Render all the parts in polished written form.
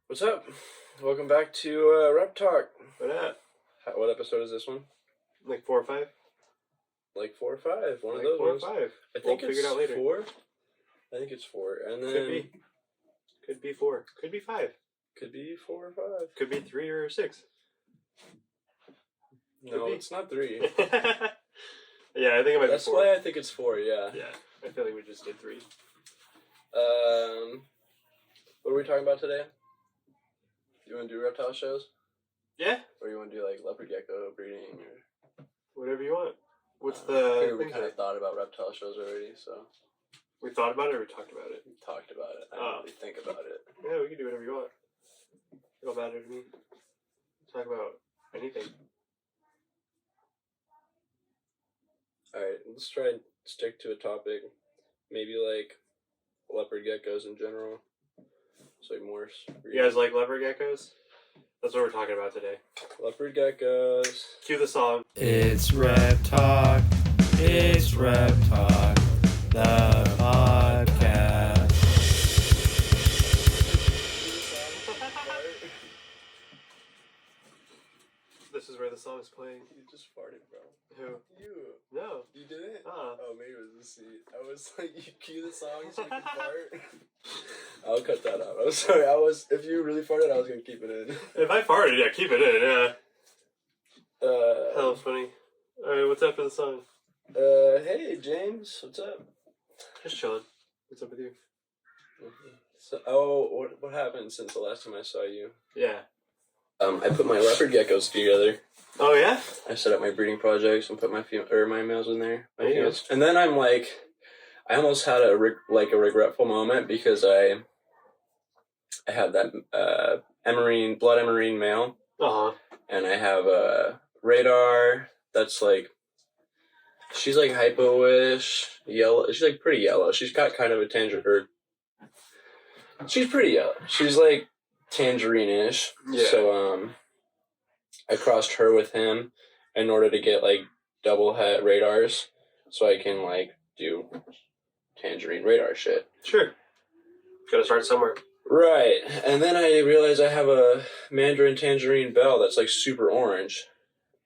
What's up? Welcome back to RepTalk. What up? What episode is this one? Like 4 or 5? Like 4 or 5. One like of those 4 ones. or 5. I think We'll it's figure it out later. 4. I think it's 4. And then Could be 4. Could be 5. Could be 4 or 5. Could be 3 or 6. No, it's not 3. Yeah, I think it might That's be 4. why I think it's 4. Yeah. Yeah, I feel like we just did 3. What are we talking about today? You want to do reptile shows? Yeah. Or you want to do like leopard gecko breeding? Or Whatever you want. What's I the figured we thing kind of here? thought about reptile shows already, so We thought about it or we talked about it? we talked about it. I Oh. didn't really think about it. Yeah, we can do whatever you want. It don't matter to me. Talk about anything. Alright, let's try and stick to a topic. Maybe like leopard geckos in general. So like more. You guys like leopard geckos? That's what we're talking about today. Leopard geckos. Cue the song. It's RepTalk. It's RepTalk. The podcast. This is where the song is playing. You just farted, bro. Who? You. No. You didn't? Ah. Oh, maybe it was the seat. I was like, you cue the song so you can fart. I'll cut that out. I'm sorry. If you really farted, I was gonna keep it in. If I farted, yeah, keep it in, yeah. That was funny. Alright, what's after the song? Hey James, what's up? Just chilling. What's up with you? So, what happened since the last time I saw you? Yeah. I put my leopard geckos together. Oh, yeah? I set up my breeding projects and put my males in there. My There you go. females. And then I'm like, I almost had a regretful moment because I have that blood emerine male, Uh-huh. and I have a radar that's like, she's like hypo-ish, yellow. She's like pretty yellow. She's got kind of a tangerine. She's pretty yellow. She's like tangerine-ish. Yeah. So I crossed her with him in order to get like double head radars, so I can like do tangerine radar shit. Sure. Gotta start somewhere. Right, and then I realized I have a mandarin tangerine bell that's like super orange,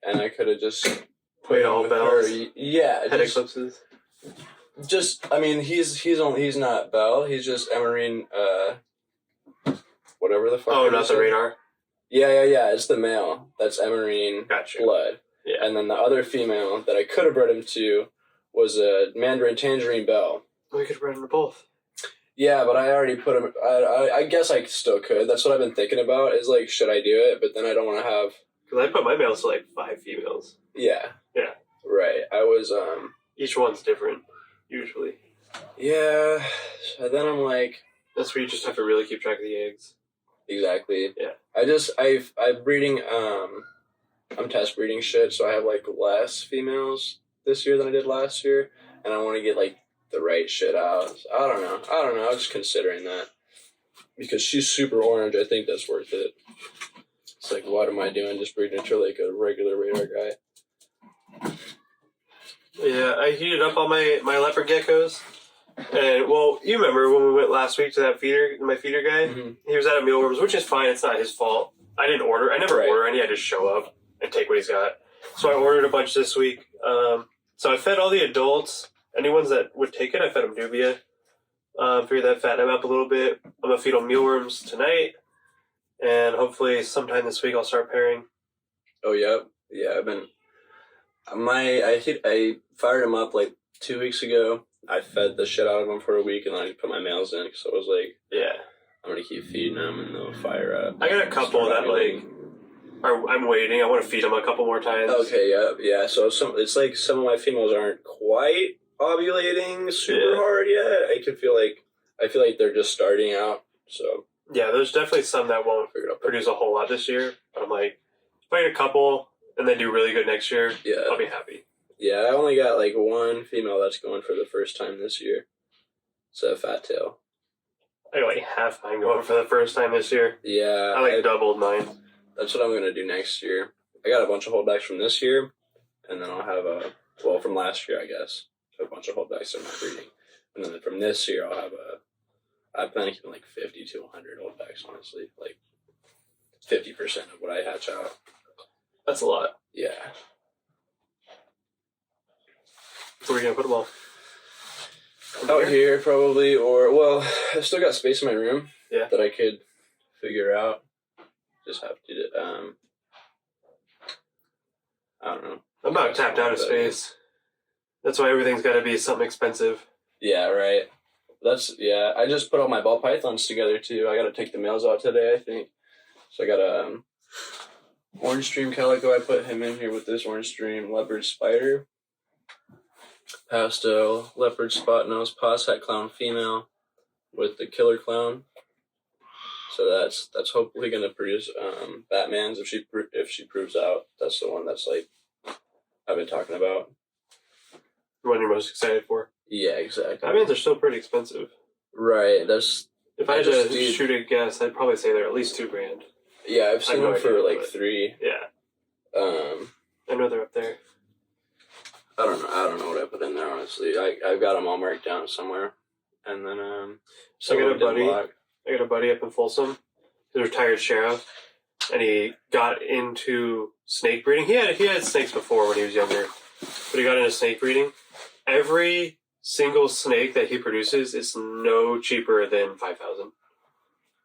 and I could have just Played all with bells. her. Yeah, Head eclipses. I mean, he's not bell. He's just emerine. Whatever the fuck. Oh, it not is. the radar? Yeah. It's the male. That's emerine Gotcha. blood. Yeah. And then the other female that I could have bred him to was a mandarin tangerine bell. We could run into both. Yeah, but I already put him. I guess I still could. That's what I've been thinking about. Is like, should I do it? But then I don't want to have. Because I put my males to like 5 females. Yeah. Yeah. Right. I was Each one's different, usually. Yeah. So then I'm like. That's where you just have to really keep track of the eggs. Exactly. Yeah. I'm breeding. I'm test breeding shit, so I have like less females this year than I did last year, and I want to get like the right shit out. So, I don't know. I was just considering that because she's super orange. I think that's worth it. It's like, what am I doing? Just breeding her like a regular radar guy. Yeah, I heated up all my leopard geckos. And, well, you remember when we went last week to that my feeder guy? Mm-hmm. He was out of mealworms, which is fine. It's not his fault. I didn't order. I never Right. order any. I just show up and take what he's got. So I ordered a bunch this week. So I fed all the adults. Any ones that would take it, I fed them dubia. Figured that fattened them up a little bit. I'm going to feed them mealworms tonight. And hopefully sometime this week I'll start pairing. Oh yeah. I've been. I fired him up like 2 weeks ago. I fed the shit out of them for a week, and then I put my males in because I was like, Yeah. I'm gonna keep feeding them, and they'll fire up. I got a couple that like I'm waiting. I want to feed them a couple more times. Okay, yeah. So it's like some of my females aren't quite ovulating super hard yet. I feel like they're just starting out. So Yeah, there's definitely some that won't figure it out. produce a whole lot this year. But I'm like, if I get a couple and they do really good next year, Yeah. I'll be happy. Yeah, I only got like one female that's going for the first time this year. It's a fat tail. I got like half mine going for the first time this year. Yeah, I doubled mine. That's what I'm gonna do next year. I got a bunch of holdbacks from this year, and then I'll have from last year, I guess. A bunch of holdbacks in my breeding, and then from this year I'll have I plan to keep like 50 to 100 holdbacks, honestly. Like 50% of what I hatch out. That's a lot. Yeah. So where are you gonna put them all? Out here, probably, or, well, I still got space in my room that I could figure out. Just have to, I don't know. I'm about tapped out of space. That's why everything's got to be something expensive. Yeah, right. I just put all my ball pythons together, too. I got to take the males out today, I think. So I got a orange stream calico. I put him in here with this orange stream leopard spider. Pastel leopard spot nose posset clown female with the killer clown. So that's hopefully going to produce Batman's if she proves out. That's the one that's like I've been talking about. The one you're most excited for? Yeah, exactly. Batman's are still pretty expensive. Right. If I had to shoot a guess, I'd probably say they're at least $2,000. Yeah, I've seen them for like $3,000. Yeah. I know they're up there. I don't know what I put in there, honestly. I've got them all marked down somewhere. And then I got a buddy up in Folsom. He's a retired sheriff, and he got into snake breeding. He had snakes before when he was younger, but he got into snake breeding. Every single snake that he produces is no cheaper than $5,000.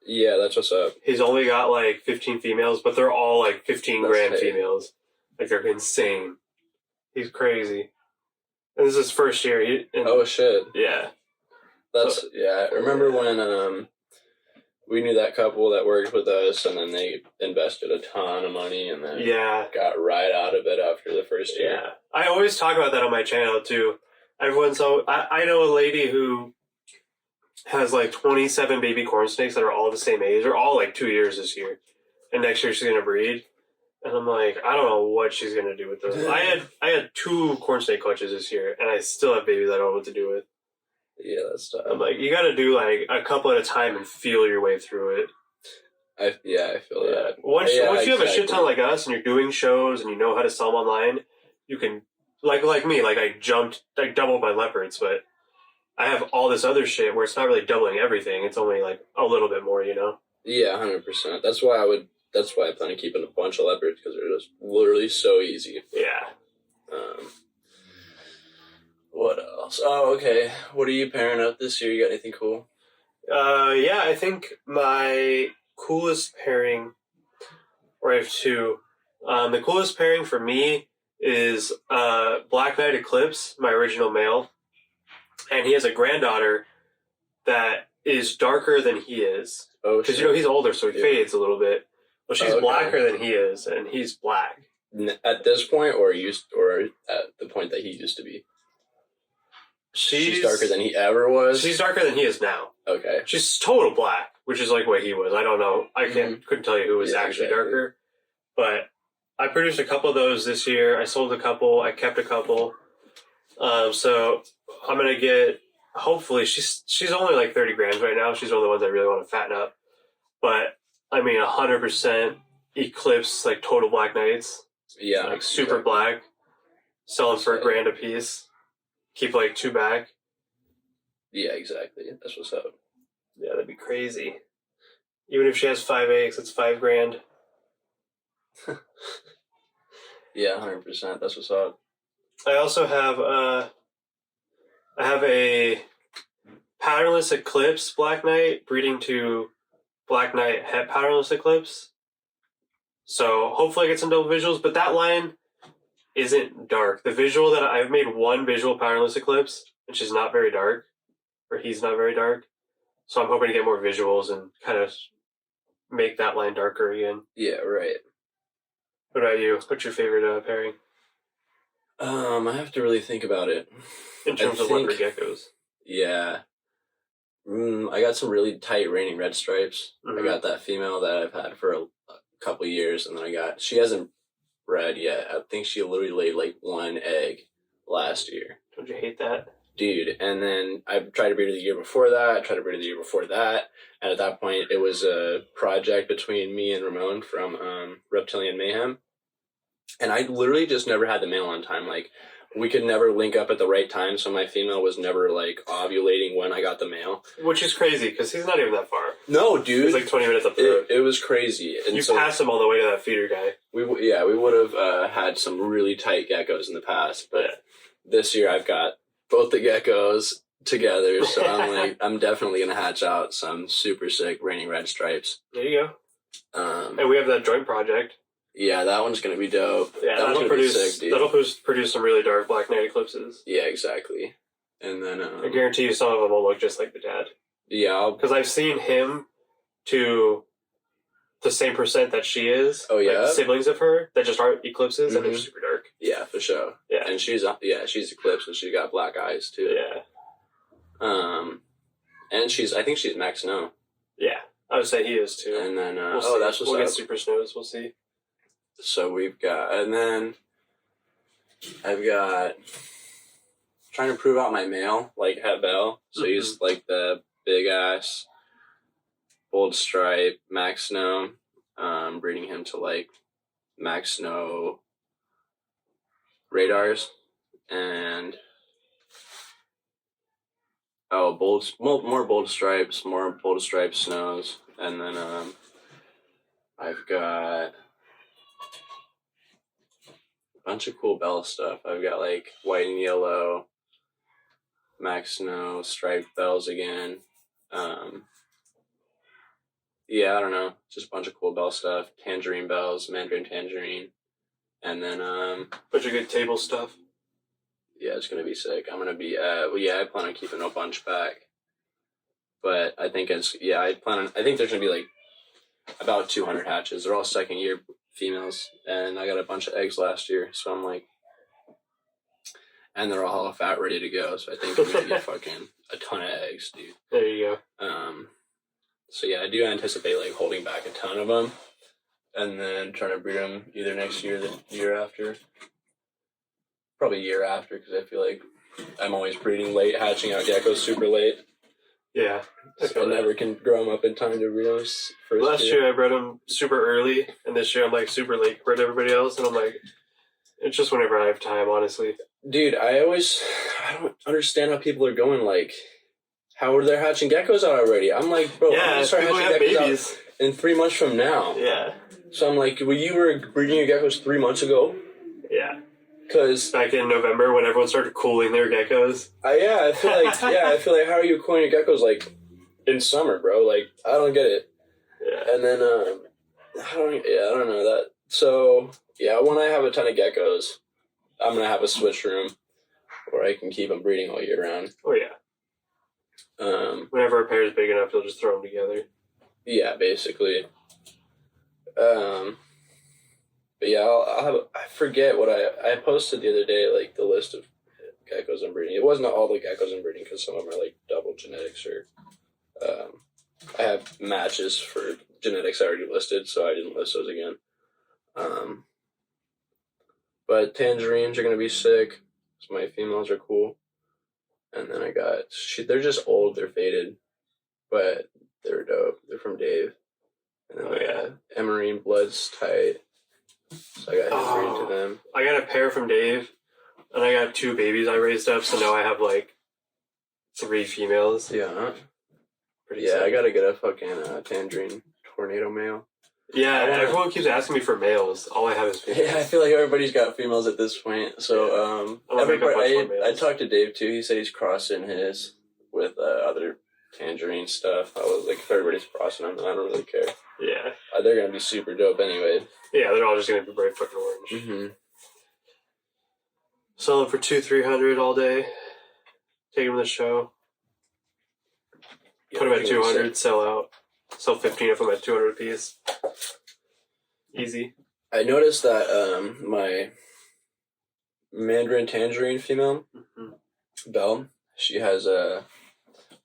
Yeah, that's what's up. He's only got like 15 females, but they're all like 15 grand females. Like, they're insane. He's crazy. And this is his first year. Oh, shit. Yeah. I remember when we knew that couple that worked with us, and then they invested a ton of money, and then got right out of it after the first year. Yeah. I always talk about that on my channel, too. I know a lady who has like 27 baby corn snakes that are all the same age. They're all like 2 years this year. And next year she's going to breed. And I'm like, I don't know what she's going to do with those. I had 2 corn snake clutches this year, and I still have babies I don't know what to do with. Yeah, that's tough. I'm like, you got to do like a couple at a time and feel your way through it. I feel that. Once you have a shit ton like us, and you're doing shows, and you know how to sell them online, you can, like me, like I doubled my leopards, but I have all this other shit where it's not really doubling everything. It's only like a little bit more, you know? Yeah, 100%. That's why I plan on keeping a bunch of leopards, because they're just literally so easy. Yeah. What else? Oh, okay. What are you pairing up this year? You got anything cool? Yeah, I think my coolest pairing, or I have 2. The coolest pairing for me is Black Knight Eclipse, my original male. And he has a granddaughter that is darker than he is. Oh, because, he's older, so he fades a little bit. Well, she's blacker than he is, and he's black. At this point, or at the point that he used to be? She's darker than he ever was? She's darker than he is now. Okay. She's total black, which is like what he was. I don't know. I couldn't tell you who was actually darker. But I produced a couple of those this year. I sold a couple. I kept a couple. So I'm going to get, hopefully, she's only like 30 grams right now. She's one of the ones I really want to fatten up. But, 100% Eclipse, like total Black Knights. Yeah. Like super black. Selling for $1,000 a piece. Keep like 2 back. Yeah, exactly. That's what's up. Yeah, that'd be crazy. Even if she has 5 eggs, it's $5,000. Yeah, 100%. That's what's up. I also have a patternless Eclipse Black Knight breeding to Black Knight Het patternless Eclipse. So hopefully I get some double visuals, but that line isn't dark. The visual that I've made one visual patternless Eclipse, and she's not very dark, or he's not very dark. So I'm hoping to get more visuals and kind of make that line darker again. Yeah, right. What about you? What's your favorite pairing? I have to really think about it. In terms of Leopard Geckos. Yeah. I got some really tight raining red stripes. I got that female that I've had for a couple years, and then she hasn't bred yet. I think she literally laid like 1 egg last year. Don't you hate that? Dude, and then I tried to breed her the year before that, and at that point it was a project between me and Ramon from Reptilian Mayhem. And I literally just never had the male on time. Like, we could never link up at the right time, so my female was never like ovulating when I got the male. Which is crazy because he's not even that far. No, dude. He's like 20 minutes up the road. It was crazy. And You so passed him all the way to that feeder guy. we would have had some really tight geckos in the past, but this year I've got both the geckos together, so I'm definitely gonna hatch out some super sick raining red stripes. There you go. And we have that joint project. Yeah, that one's gonna be dope. Yeah, that'll produce sick, dude. that'll produce some really dark black night eclipses. Yeah, exactly. And then I guarantee you some of them will look just like the dad. Yeah, because I've seen him to the same percent that she is. Oh yeah, like siblings of her that just are eclipses and they're super dark. Yeah, for sure. Yeah, and she's eclipsed and she got black eyes too. Yeah. And I think she's max snow. Yeah, I would say he is too. And then we'll get super snows. We'll see. So we've got, and then I've got trying to prove out my male, like Hebel. So he's like the big ass, bold stripe, max snow. Breeding him to like max snow radars and more bold stripes, snows, and then I've got bunch of cool bell stuff. I've got like white and yellow, max snow, striped bells again. Yeah, I don't know, just a bunch of cool bell stuff. Tangerine bells, mandarin tangerine, and then bunch of good table stuff. Yeah, it's gonna be sick. I'm gonna be I plan on keeping a bunch back, but I think I think there's gonna be like about 200 hatches. They're all second year females, and I got a bunch of eggs last year, so I'm like, and they're all fat ready to go, so I think I'm gonna get fucking a ton of eggs, dude. There you go. So yeah, I do anticipate like holding back a ton of them, and then trying to breed them either next year or the year after. Probably year after, because I feel like I'm always breeding late, hatching out geckos super late. Yeah. So I never can grow them up in time to breed them first. Last year I bred them super early, and this year I'm like super late compared to everybody else, and I'm like, it's just whenever I have time, honestly. Dude, I don't understand how people are going like, how are they hatching geckos out already? I'm like, bro, I'm gonna start hatching geckos out in 3 months from now. Yeah. So I'm like, well, you were breeding your geckos 3 months ago? Yeah. Because back in November when everyone started cooling their geckos. I feel like how are you cooling your geckos like in summer, bro? Like I don't get it. Yeah. And then I don't know that. So yeah, when I have a ton of geckos, I'm gonna have a switch room where I can keep them breeding all year round. Oh yeah. Whenever a pair is big enough, you'll just throw them together. Yeah, basically. But yeah, I forget what I posted the other day, like the list of geckos I'm breeding. It wasn't all the geckos I'm breeding because some of them are like double genetics or I have matches for genetics I already listed, so I didn't list those again. But tangerines are going to be sick. So my females are cool. And then I got, they're just old, they're faded, but they're dope. They're from Dave. And then I got Emerine Bloods tight. So I got him breeding to them. I got a pair from Dave, and I got 2 babies I raised up, so now I have like 3 females. Yeah. Pretty sick. I gotta get a fucking tangerine tornado male. Yeah, everyone keeps asking me for males. All I have is females. Yeah, I feel like everybody's got females at this point. So I talked to Dave too. He said he's crossing his with other tangerine stuff. I was like, if everybody's crossing them, I don't really care. Yeah. They're gonna be super dope anyway. Yeah, they're all just gonna be bright fucking orange. Mm-hmm. Selling for $200-$300 all day. Take them to the show. Put them at 200, sell out. Sell 15 of them at 200 a piece. Easy. I noticed that my mandarin tangerine female, Belle, she has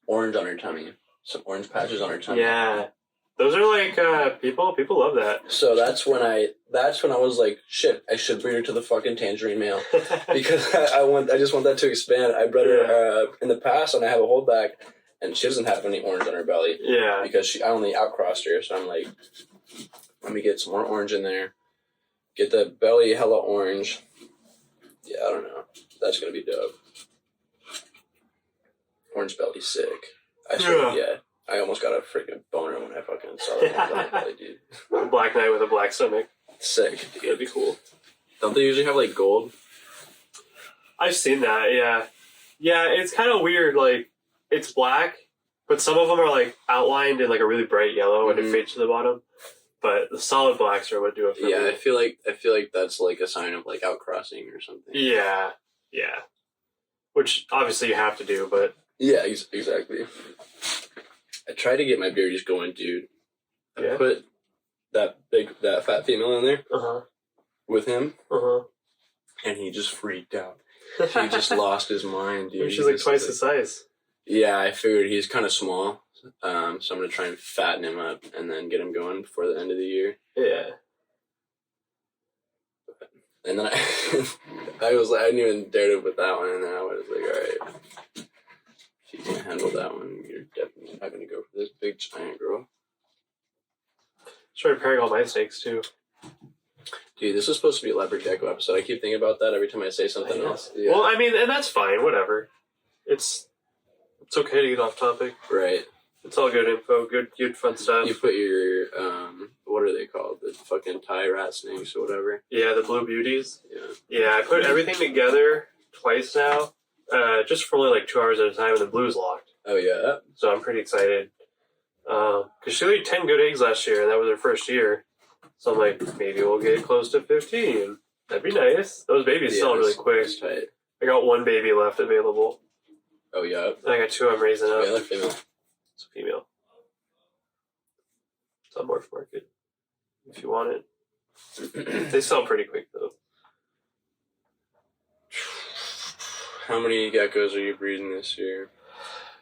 orange on her tummy. Some orange patches on her tummy. Yeah. Those are like people love that. So that's when I was like, shit, I should breed her to the fucking tangerine male because I just want that to expand. I bred her in the past and I have a holdback and she doesn't have any orange on her belly. Yeah. Because I only outcrossed her, so I'm like, let me get some more orange in there. Get the belly hella orange. Yeah, I don't know. That's gonna be dope. Orange belly, sick. I almost got a freaking boner when I fucking saw that orange belly, dude. A black knight with a black stomach. Sick. That'd be cool. Don't they usually have like gold? I've seen that, yeah. Yeah, it's kind of weird, like, it's black, but some of them are, like, outlined in, like, a really bright yellow and it fades to the bottom. But the solid blacks are what do it for me. I feel like that's, like, a sign of, like, outcrossing or something. Yeah. Which, obviously, you have to do, but... Yeah, exactly. I tried to get my beardies going, dude. I put that fat female in there with him, and he just freaked out. He just lost his mind, dude. She's like twice his size. Yeah, I figured he's kind of small, so I'm gonna try and fatten him up and then get him going before the end of the year. Yeah. And then I was like, I didn't even dare to put that one, and then I was like, all right, if you can't handle that one, you're definitely not gonna go for this big giant girl. Started pairing all my snakes too. Dude, this was supposed to be a Leopard Gecko episode. I keep thinking about that every time I say something else. Yeah. Well, I mean, and that's fine. Whatever. It's okay to get off topic. Right. It's all good info. Good fun stuff. You put your what are they called? The fucking Thai rat snakes or whatever. Yeah, the blue beauties. Yeah. Yeah, I put everything together twice now, just for only like 2 hours at a time, and the blue's locked. Oh yeah. So I'm pretty excited. Because she laid 10 good eggs last year, and that was her first year. So I'm like, maybe we'll get close to 15. That'd be nice. Those babies sell really quick. Tight. I got one baby left available. Oh yeah. And I got 2 I'm raising up. Male or female? It's a female. It's on Morph Market if you want it. They sell pretty quick though. How many geckos are you breeding this year?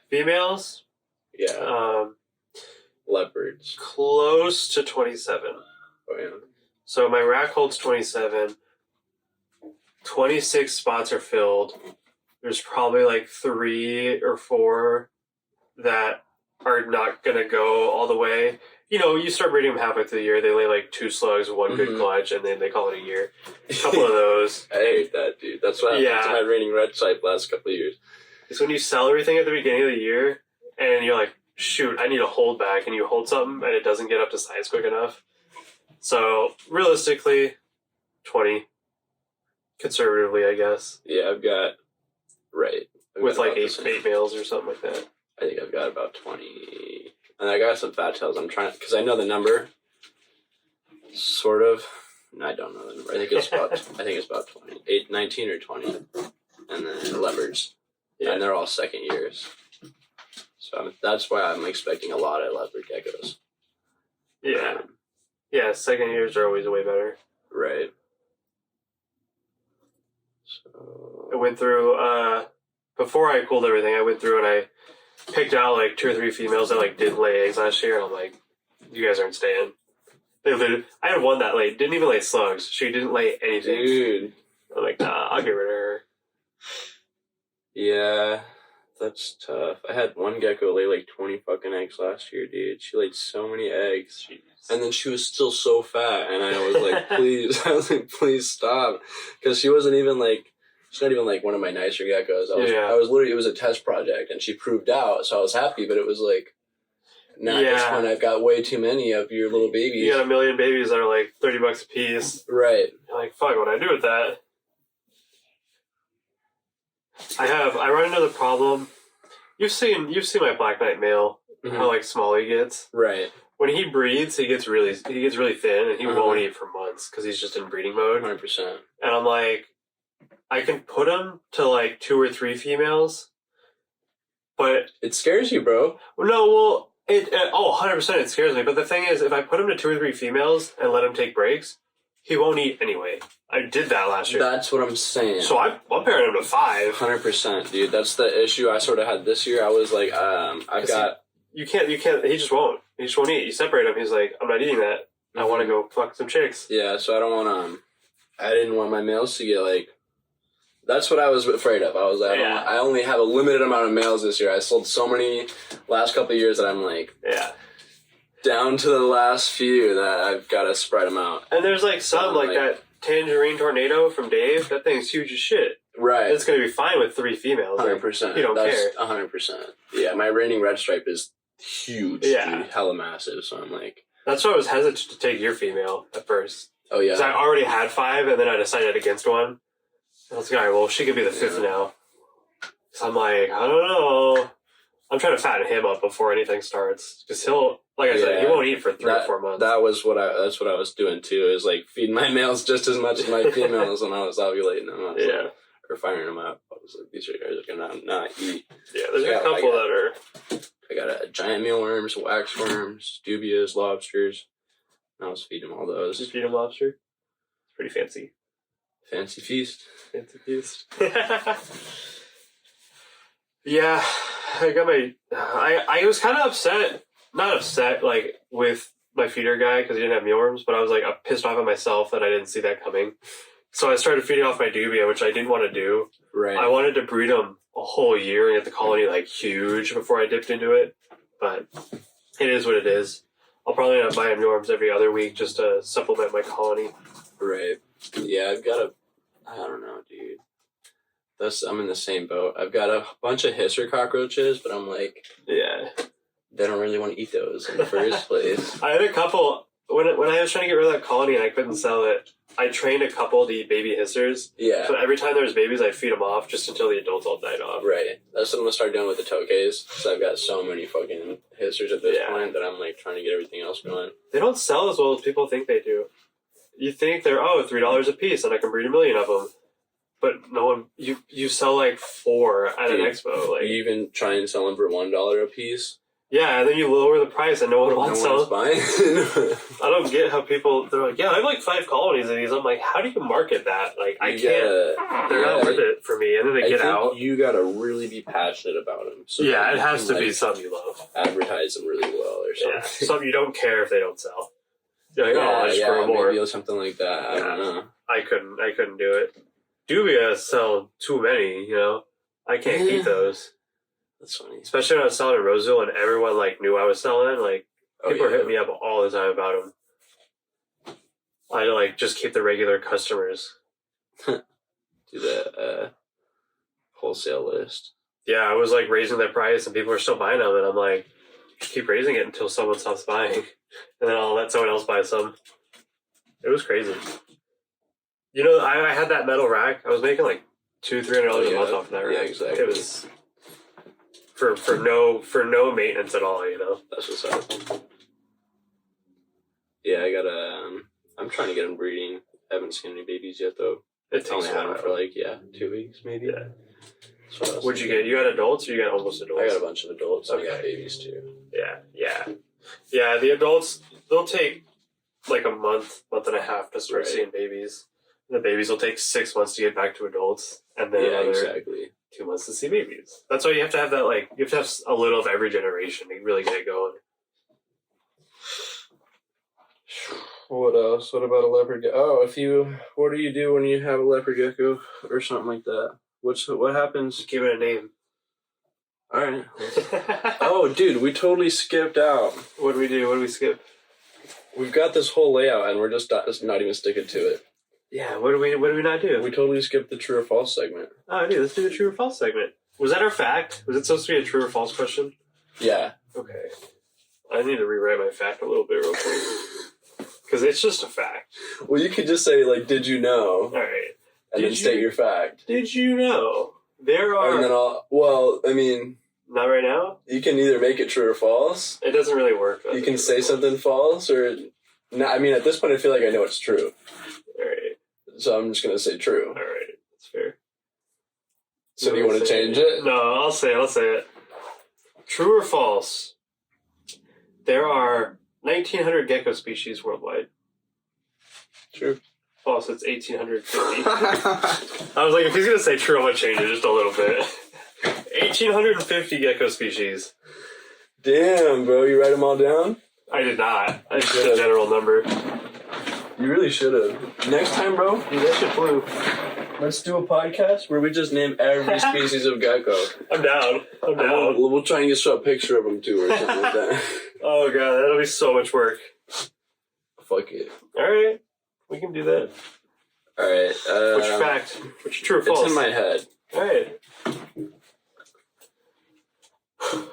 Females? Yeah. Leopards. Close to 27. Oh yeah. So my rack holds 27. 26 spots are filled. There's probably like 3 or 4 that are not going to go all the way. You know, you start breeding them halfway through the year, they lay like 2 slugs, 1 good clutch, and then they call it a year. A couple of those. I hate that, dude. That's what happened to my raining red type last couple of years. It's when you sell everything at the beginning of the year, and you're like, shoot, I need a hold back, and you hold something, and it doesn't get up to size quick enough. So, realistically, 20. Conservatively, I guess. Yeah, I've got with like 8 males or something like that. I think I've got about 20. And I got some fat tails. I'm trying, because I know the number, sort of. I don't know the number. I think it's about 20. 19 or 20. And then leopards. Yeah. And they're all second years. So that's why I'm expecting a lot of leopard geckos. Yeah. Yeah, second years are always way better. Right. So I went through, before I cooled everything, I went through and I picked out like 2 or 3 females that like didn't lay eggs last year, and I'm like, you guys aren't staying. I had one that didn't even lay slugs. She didn't lay anything. Dude. I'm like, nah, I'll get rid of her. Yeah, that's tough. I had one gecko lay like 20 fucking eggs last year, dude. She laid so many eggs. Jeez. And then she was still so fat, and I was like, please stop. Because she wasn't even like, she's not even like one of my nicer geckos. I was literally, it was a test project, and she proved out, so I was happy, but it was like, at this point, I've got way too many of your little babies. You got 1 million babies that are like $30 a piece. Right. You're like, fuck, what do I do with that? I run into the problem. You've seen my Black Knight male, how like small he gets. Right. When he breeds, he gets really thin, and he won't eat for months because he's just in breeding mode. 100%. And I'm like, I can put him to like 2 or 3 females, but it scares you, bro. No, well, 100% it scares me. But the thing is, if I put him to 2 or 3 females and let him take breaks, he won't eat anyway. I did that last year. That's what I'm saying. So I'm pairing him to 5. 100%, dude. That's the issue I sort of had this year. I was like, You can't, he just won't. He just won't eat. You separate him, he's like, I'm not eating that. I want to go fuck some chicks. Yeah, so I don't want I didn't want my males to get like, that's what I was afraid of. I was like, I only have a limited amount of males this year. I sold so many last couple of years that I'm like, down to the last few that I've got to spread them out. And there's like some, like that Tangerine Tornado from Dave. That thing's huge as shit. Right. It's going to be fine with 3 females. 100%. You don't care. 100%. Yeah, my reigning red stripe is huge, Yeah. dude. Hella massive. So I'm like... That's why I was hesitant to take your female at first. Oh, yeah. Because I already had 5, and then I decided against one. And I was like, all right, well, she could be the 5th now. So I'm like, I don't know. I'm trying to fatten him up before anything starts. Because he'll, like I said, he won't eat for 3 or 4 months. That's what I was doing, too, is like feeding my males just as much as my females when I was ovulating them. Yeah. Or firing them up. I was like, these guys are going to not eat. Yeah, there's a couple that are... I got giant mealworms, waxworms, dubias, lobsters. I was feeding them all those. Did you feed him lobster? It's pretty fancy. Fancy feast. Fancy feast. Yeah, I got my... I was kind of upset. Not upset, like, with my feeder guy because he didn't have mealworms, but I was, like, pissed off at myself that I didn't see that coming. So I started feeding off my dubia, which I didn't want to do. Right. I wanted to breed them a whole year and get the colony, like, huge before I dipped into it. But it is what it is. I'll probably end up buying mealworms every other week just to supplement my colony. Right. Yeah, I've got I don't know, dude. I'm in the same boat. I've got a bunch of hisser cockroaches, but I'm like, Yeah. they don't really want to eat those in the first place. I had a couple, when I was trying to get rid of that colony and I couldn't sell it, I trained a couple to eat baby hissers. Yeah. So every time there was babies, I'd feed them off just until the adults all died off. Right. That's what I'm going to start doing with the tokays. So I've got so many fucking hissers at this point that I'm like trying to get everything else going. They don't sell as well as people think they do. You think they're, $3 a piece and I can breed 1 million of them. But no one, you sell like 4 at an expo. Like, you even try and sell them for $1 a piece. Yeah, and then you lower the price and no one wants them. Buying. I don't get how they're like, yeah, I have like 5 colonies of these. I'm like, how do you market that? Like, I can't. They're not worth it for me. And then they get out. You gotta really be passionate about them. So yeah, it has to be something you love. Advertise them really well or something. Yeah, something you don't care if they don't sell. You're like, I'll just grow more. Maybe something like that. I don't know. I couldn't do it. Dubia sell too many, you know. I can't keep those. That's funny. Especially when I was selling in Roseville and everyone like knew I was selling. Like people were hitting me up all the time about them. I like just keep the regular customers. Do the wholesale list. Yeah, I was like raising their price and people were still buying them, and I'm like, just keep raising it until someone stops buying, and then I'll let someone else buy some. It was crazy. You know, I had that metal rack. I was making like $200-300 a month off that rack. Yeah, exactly. It was for no maintenance at all. You know, that's what's up. Yeah, I gotta. I'm trying to get them breeding. I haven't seen any babies yet though. It takes only had them for like 2 weeks maybe. Yeah. What'd you get? You got adults or you got almost adults? I got a bunch of adults. Okay. I got babies too. Yeah. The adults, they'll take like a month and a half to start seeing babies. The babies will take 6 months to get back to adults, and then another 2 months to see babies. That's why you have to have that, like, you have to have a little of every generation to really get it going. What else? What about a leopard gecko? What do you do when you have a leopard gecko or something like that? What happens? Just give it a name. All right. Oh, dude, we totally skipped out. What do we do? What do we skip? We've got this whole layout, and we're just not even sticking to it. Yeah, what do we not do? We totally skipped the true or false segment. Oh, dude, let's do the true or false segment. Was that our fact? Was it supposed to be a true or false question? Yeah. Okay. I need to rewrite my fact a little bit real quick. Because it's just a fact. Well, you could just say, like, did you know? All right. And then state your fact. Did you know there are... And then Not right now? You can either make it true or false. It doesn't really work. You can say something false or... No, I mean, at this point, I feel like I know it's true. All right. So I'm just going to say true. All right. That's fair. So do you want to change it? No, I'll say it. True or false? There are 1,900 gecko species worldwide. True. False, it's 1,850. I was like, if he's going to say true, I'm going to change it just a little bit. 1,850 gecko species. Damn, bro. You write them all down? I did not. I just did a general number. You really should have. Next time, bro, Dude, that shit flew. let's do a podcast where we just name every species of gecko. I'm down. We'll try and get a picture of them too or something like that. Oh, God. That'll be so much work. Fuck it. All right. We can do that. All right. What's your fact? What's your true or false? It's in my head. All right.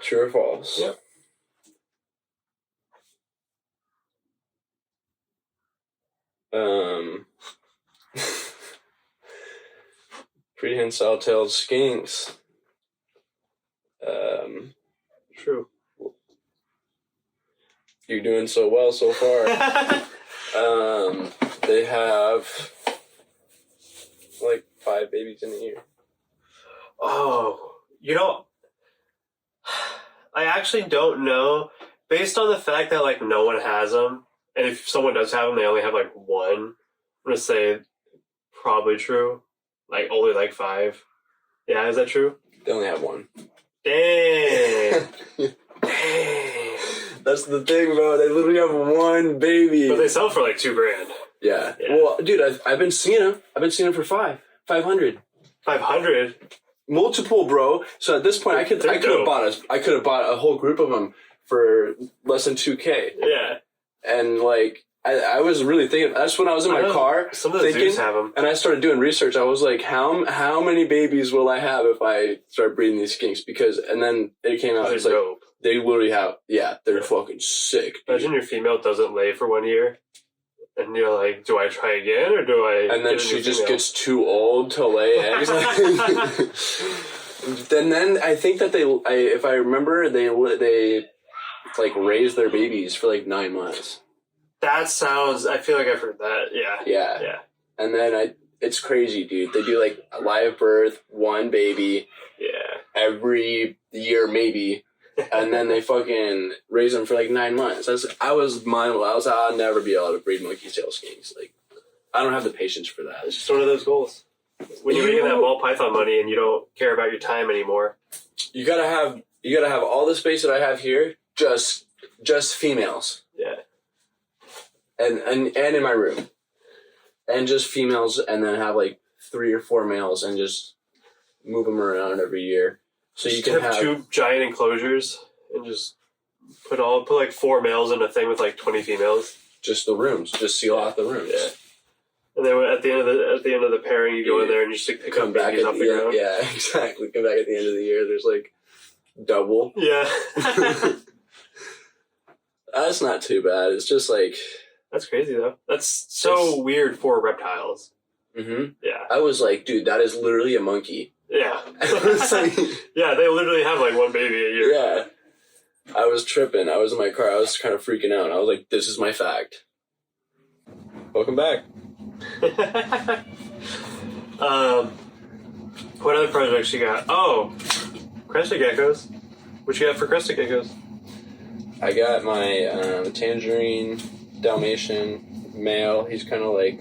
True or false? Yep. Prehensile-tailed skinks. True. You're doing so well so far. They have like 5 babies in a year. Oh, I actually don't know. Based on the fact that like no one has them, and if someone does have them, they only have like one. I'm gonna say probably true. Like only like 5. Yeah, is that true? They only have 1. Dang. That's the thing, bro. They literally have 1 baby. But they sell for like $2,000. Yeah. Well, dude, I've been seeing them. I've been seeing them for 500. 500. Multiple, bro. So at this point, I could have bought a whole group of them for less than $2,000. Yeah. And like, I was really thinking. That's when I was in my car. Some of the zoos have them. And I started doing research. I was like, how many babies will I have if I start breeding these skinks? And then it came out. It's like dope. they literally have. Yeah, they're fucking sick. Dude. Imagine your female doesn't lay for 1 year. And you're like, do I try again or do I? And then she just gets too old to lay eggs. And then I think that if I remember, they like raise their babies for like 9 months. That sounds. I feel like I've heard that. Yeah. Yeah. Yeah. And then it's crazy, dude. They do like a live birth, 1 baby. Yeah. Every year, maybe. And then they fucking raise them for like 9 months. I was mindful. I was like, I'll never be able to breed monkey tail skinks. Like, I don't have the patience for that. It's just one of those goals. When you're making that ball python money and you don't care about your time anymore, you gotta have all the space that I have here, just females. Yeah. And in my room, and just females, and then have like 3 or 4 males, and just move them around every year. So you can have 2 giant enclosures and just put like 4 males in a thing with like 20 females. Just the rooms. Just seal out the rooms. Yeah. And then at the end of the pairing, you go in there and you just like, pick up babies off the ground. Yeah, exactly. Come back at the end of the year. There's like double. Yeah. That's not too bad. It's just like that's crazy though. That's so weird for reptiles. Mm-hmm. Yeah. I was like, dude, that is literally a monkey. Yeah. Like, yeah, they literally have like 1 baby a year. Yeah. I was tripping. I was in my car. I was kind of freaking out. I was like, this is my fact. Welcome back. What other projects you got? Oh, crested geckos. What you got for crested geckos? I got my tangerine Dalmatian male. He's kind of like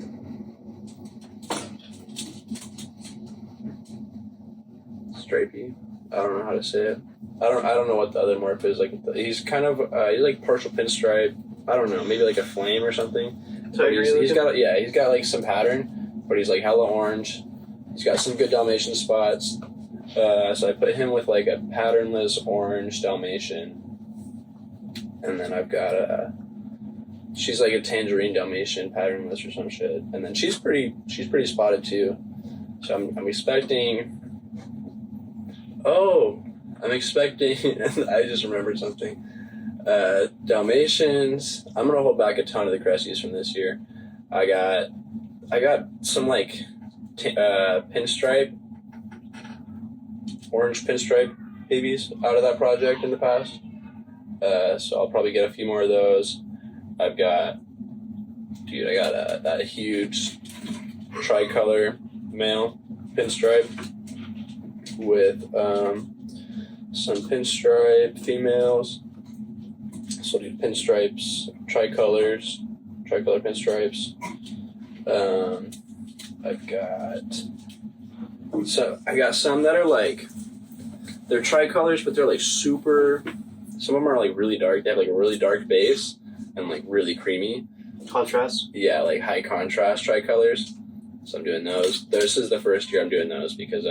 stripy. I don't know how to say it. I don't know what the other morph is. Like he's kind of he's like partial pinstripe. I don't know, maybe like a flame or something. So he's got like some pattern, but he's like hella orange. He's got some good Dalmatian spots. So I put him with like a patternless orange Dalmatian, and then I've got she's like a tangerine Dalmatian patternless or some shit, and then she's pretty spotted too. So I'm expecting. I'm expecting. I just remembered something. Dalmatians. I'm gonna hold back a ton of the Cresties from this year. I got some like pinstripe, orange pinstripe babies out of that project in the past. So I'll probably get a few more of those. I got that huge tricolor male pinstripe with some pinstripe females. So do pinstripes, tricolor pinstripes. I got some that are like, they're tricolors, but they're like super. Some of them are like really dark. They have like a really dark base and like really creamy contrast. Yeah, like high contrast tricolors. So I'm doing those. This is the first year I'm doing those because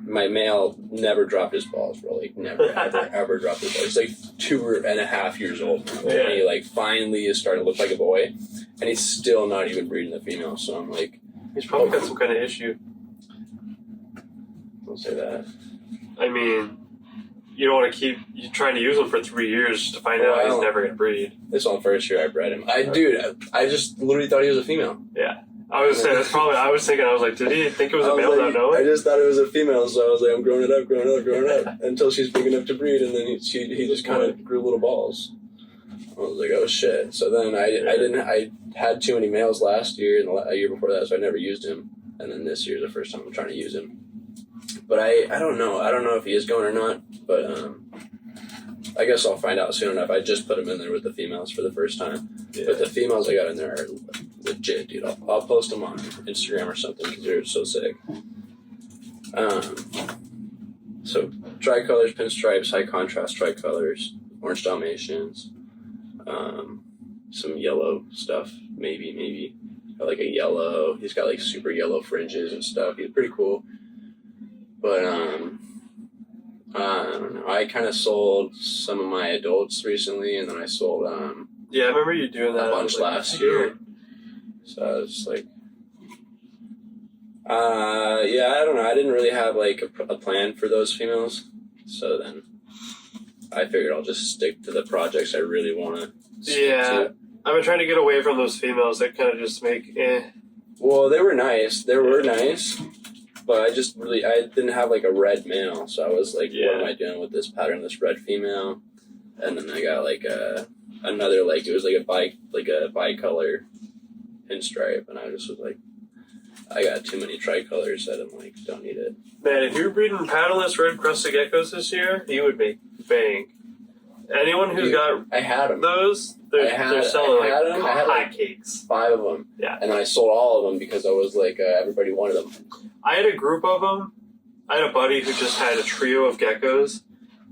my male never dropped his balls, bro. Like never ever dropped his balls. He's like 2.5 years old. Yeah. And he like finally is starting to look like a boy, and he's still not even breeding the female. So I'm like, he's probably got some kind of issue. don't say that. I mean, you don't want to keep you trying to use him for 3 years to find out he's never gonna breed. This is the first year I bred him. I just literally thought he was a female. Yeah. I was saying that's probably. I was like, did he think it was a male without knowing? I just thought it was a female, so I was like, I'm growing it up, until she's big enough to breed, and then he just kind of grew little balls. I was like, oh shit. So then I had too many males last year and a year before that, so I never used him. And then this year's the first time I'm trying to use him. But I don't know. I don't know if he is going or not. But I guess I'll find out soon enough. I just put him in there with the females for the first time. Yeah. But the females I got in there are legit, dude. I'll post them on Instagram or something because they're so sick. So tricolors, pinstripes, high contrast tricolors, orange Dalmatians, some yellow stuff, maybe. Got like a yellow. He's got like super yellow fringes and stuff. He's pretty cool. But I don't know. I kind of sold some of my adults recently, and then I sold yeah, I remember you doing that a bunch last year. So I was like, yeah, I don't know. I didn't really have like a plan for those females, so then I figured I'll just stick to the projects I really want to. Yeah, I've been trying to get away from those females that kind of just make. Well, they were nice. But I didn't have like a red male, so I was like, what am I doing with this pattern, this red female? And then I got like another, like it was like a bicolor pinstripe, and I just was like, I got too many tricolors that I'm like, don't need it. Man, if you were breeding paddleless red crested geckos this year, you would make bank. Anyone who's I had them. Those, they're selling hotcakes. 5 of them. Yeah. And then I sold all of them because I was like, everybody wanted them. I had a group of them. I had a buddy who just had a trio of geckos,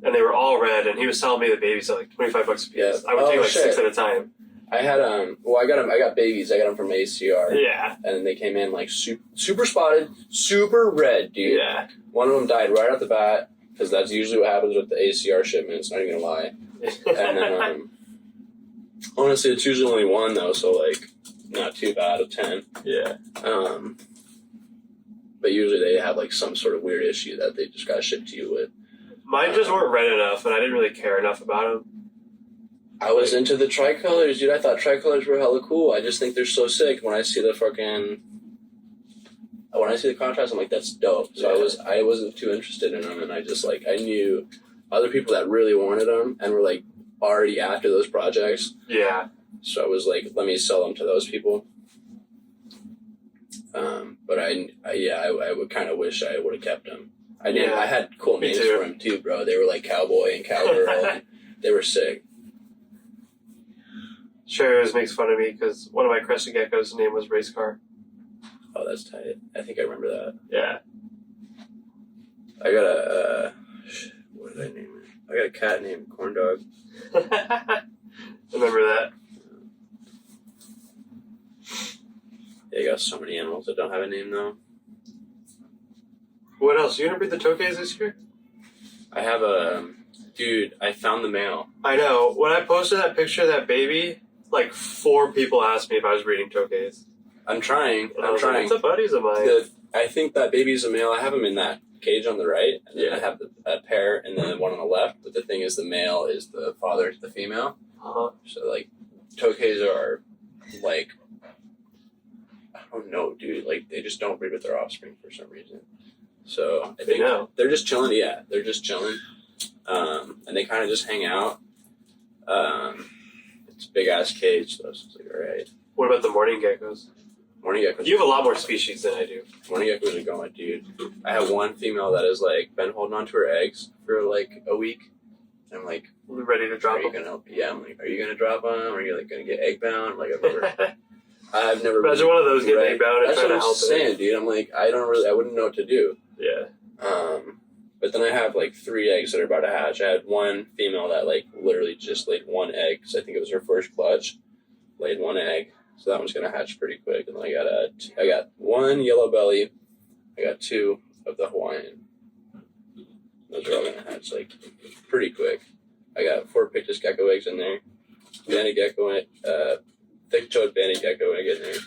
and they were all red, and he was selling me the babies at like $25 a piece. Yeah. I would take like 6 at a time. I had I got babies. I got them from ACR. Yeah. And they came in like super spotted, super red, dude. Yeah. One of them died right off the bat because that's usually what happens with the ACR shipments. Not even gonna lie. And then honestly, it's usually only one though, so like not too bad of 10. Yeah. But usually they have like some sort of weird issue that they just got shipped to you with. Mine just weren't red enough, and I didn't really care enough about them. I was into the tricolors, dude. I thought tricolors were hella cool. I just think they're so sick. When I see the contrast, I'm like, that's dope. So I wasn't too interested in them, and I just like I knew other people that really wanted them and were like already after those projects. Yeah. So I was like, let me sell them to those people. But I would kind of wish I would have kept them. I had cool names for them too, bro. They were like Cowboy and Cowgirl, and they were sick. Sherry always makes fun of me because one of my crested geckos' name was Race Car. Oh, that's tight. I think I remember that. Yeah. I got a what did I name it? I got a cat named Corn Dog. Remember that? Yeah, you got so many animals that don't have a name though. What else? You gonna breed the Tokays this year? I have dude, I found the male. I know. When I posted that picture of that baby, like 4 people asked me if I was breeding Tokays. I'm trying. Like, what's the buddies of mine? I think that baby's a male. I have him in that cage on the right, and then I have a pair, and then one on the left. But the thing is, the male is the father to the female. Uh-huh. So like, Tokays are like, I don't know, dude. Like they just don't breed with their offspring for some reason. So I think they're just chilling. Yeah, they're just chilling, and they kind of just hang out. It's a big ass cage, so it's like all right. What about the morning geckos? Morning geckos. You have a lot more species than I do. Morning geckos are going, dude. I have one female that has like been holding on to her eggs for like a week. I'm like, ready to drop them. I'm like, are you gonna drop them? Are you like gonna get egg bound? I'm like, I've never. Imagine one of those getting egg bound and That's trying to what I'm help saying, dude. I'm like, I wouldn't know what to do. Yeah. But then I have like 3 eggs that are about to hatch. I had one female that like literally just laid 1 egg because I think it was her first clutch. Laid 1 egg, so that one's gonna hatch pretty quick. And then I got 1 yellow belly. I got 2 of the Hawaiian. Those are all gonna hatch like pretty quick. I got 4 Pictus gecko eggs in there. Banded gecko, thick-toed banded gecko egg in there.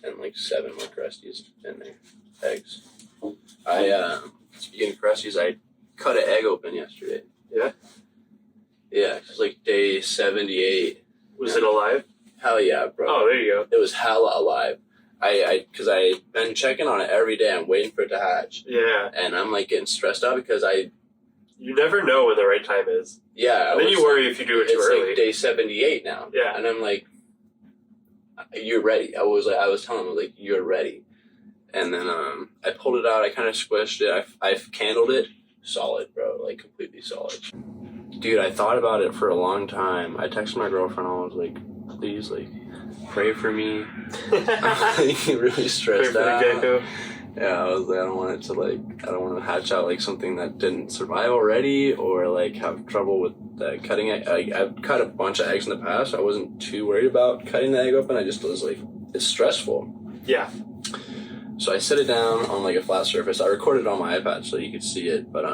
And like 7 more crusties in there. Eggs. Speaking of crusties, I cut an egg open yesterday. Yeah? Yeah, it was like day 78. Was it alive? Hell yeah, bro. Oh, there you go. It was hella alive. Because I've been checking on it every day. I'm waiting for it to hatch. Yeah. And I'm like getting stressed out because You never know when the right time is. yeah. And then you worry if you do it too early. It's like day 78 now. Yeah. And I'm like, you're ready. I was telling him, like, you're ready. And then I pulled it out. I kind of squished it. I've candled it. Solid, bro. Like, completely solid. Dude, I thought about it for a long time. I texted my girlfriend. I was like, please, like, pray for me. Really stressed Pray for out. the gecko. Yeah, I was like, I don't want to hatch out like something that didn't survive already, or like have trouble with cutting it. I've cut a bunch of eggs in the past. So I wasn't too worried about cutting the egg open. I just was like, it's stressful. Yeah. So I set it down on like a flat surface. I recorded it on my iPad so you could see it, but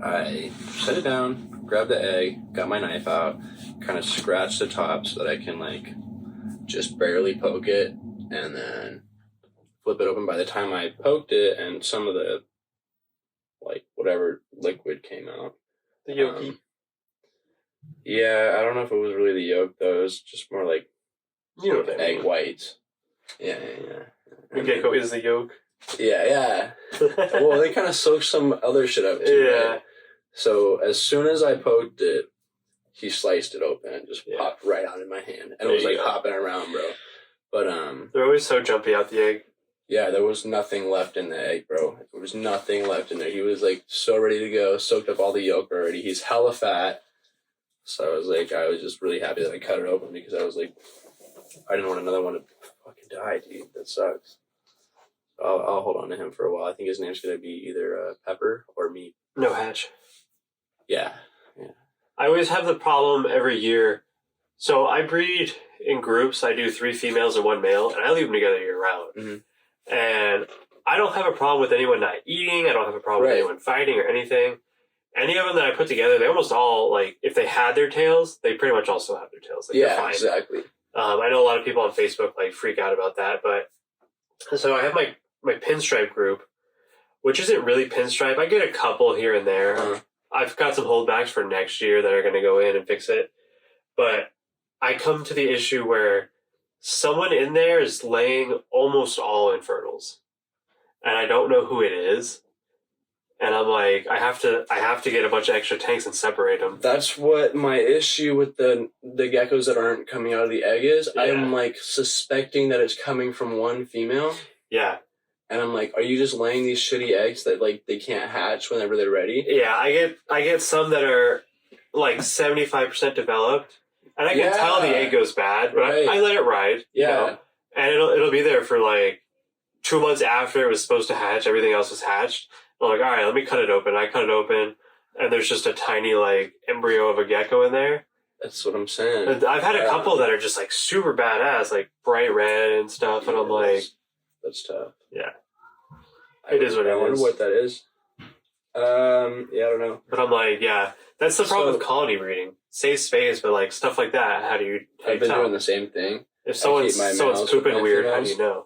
I set it down, grabbed the egg, got my knife out, kind of scratched the top so that I can like just barely poke it, and then flip it open. By the time I poked it and some of the like whatever liquid came out. The yolky. Yeah, I don't know if it was really the yolk though. It was just more like You know what I mean. egg whites. Yeah. The gecko is the yolk. Yeah. Well, they kind of soaked some other shit up too. Yeah. Right? So as soon as I poked it, he sliced it open and just popped right out in my hand, and it was like hopping around, bro. But they're always so jumpy out the egg. yeah, there was nothing left in the egg, bro. There was nothing left in there. He was like so ready to go, soaked up all the yolk already. He's hella fat. So I was just really happy that I cut it open because I was like, I didn't want another one to fucking die, dude. That sucks. I'll hold on to him for a while. I think his name's gonna be either Pepper or Meat. No hatch. Yeah. I always have the problem every year. So I breed in groups. I do 3 females and 1 male, and I leave them together year round. Mm-hmm. And I don't have a problem with anyone not eating. I don't have a problem with anyone fighting or anything. Any of them that I put together, they almost all, like, if they had their tails, they pretty much also have their tails. Like, they're fine. Exactly. I know a lot of people on Facebook, like, freak out about that. But so I have my pinstripe group, which isn't really pinstripe. I get a couple here and there. Uh-huh. I've got some holdbacks for next year that are going to go in and fix it. But I come to the issue where someone in there is laying almost all infernals. And I don't know who it is. And I'm like, I have to get a bunch of extra tanks and separate them. That's what my issue with the geckos that aren't coming out of the egg is. Yeah. I'm like suspecting that it's coming from one female. Yeah. And I'm like, are you just laying these shitty eggs that like they can't hatch whenever they're ready? Yeah, I get some that are like 75% developed, and I can tell the egg goes bad, but I let it ride. Yeah, you know? And it'll be there for like 2 months after it was supposed to hatch. Everything else was hatched. I'm like, all right, let me cut it open. I cut it open, and there's just a tiny like embryo of a gecko in there. That's what I'm saying. And I've had a couple that are just like super badass, like bright red and stuff, and I'm like, that's tough. Yeah. It is what it is. I wonder what that is. Yeah, I don't know. But I'm like, yeah, that's the problem with colony breeding. Save space, but like stuff like that, how do you I've been doing the same thing. If someone's pooping weird, how do you know?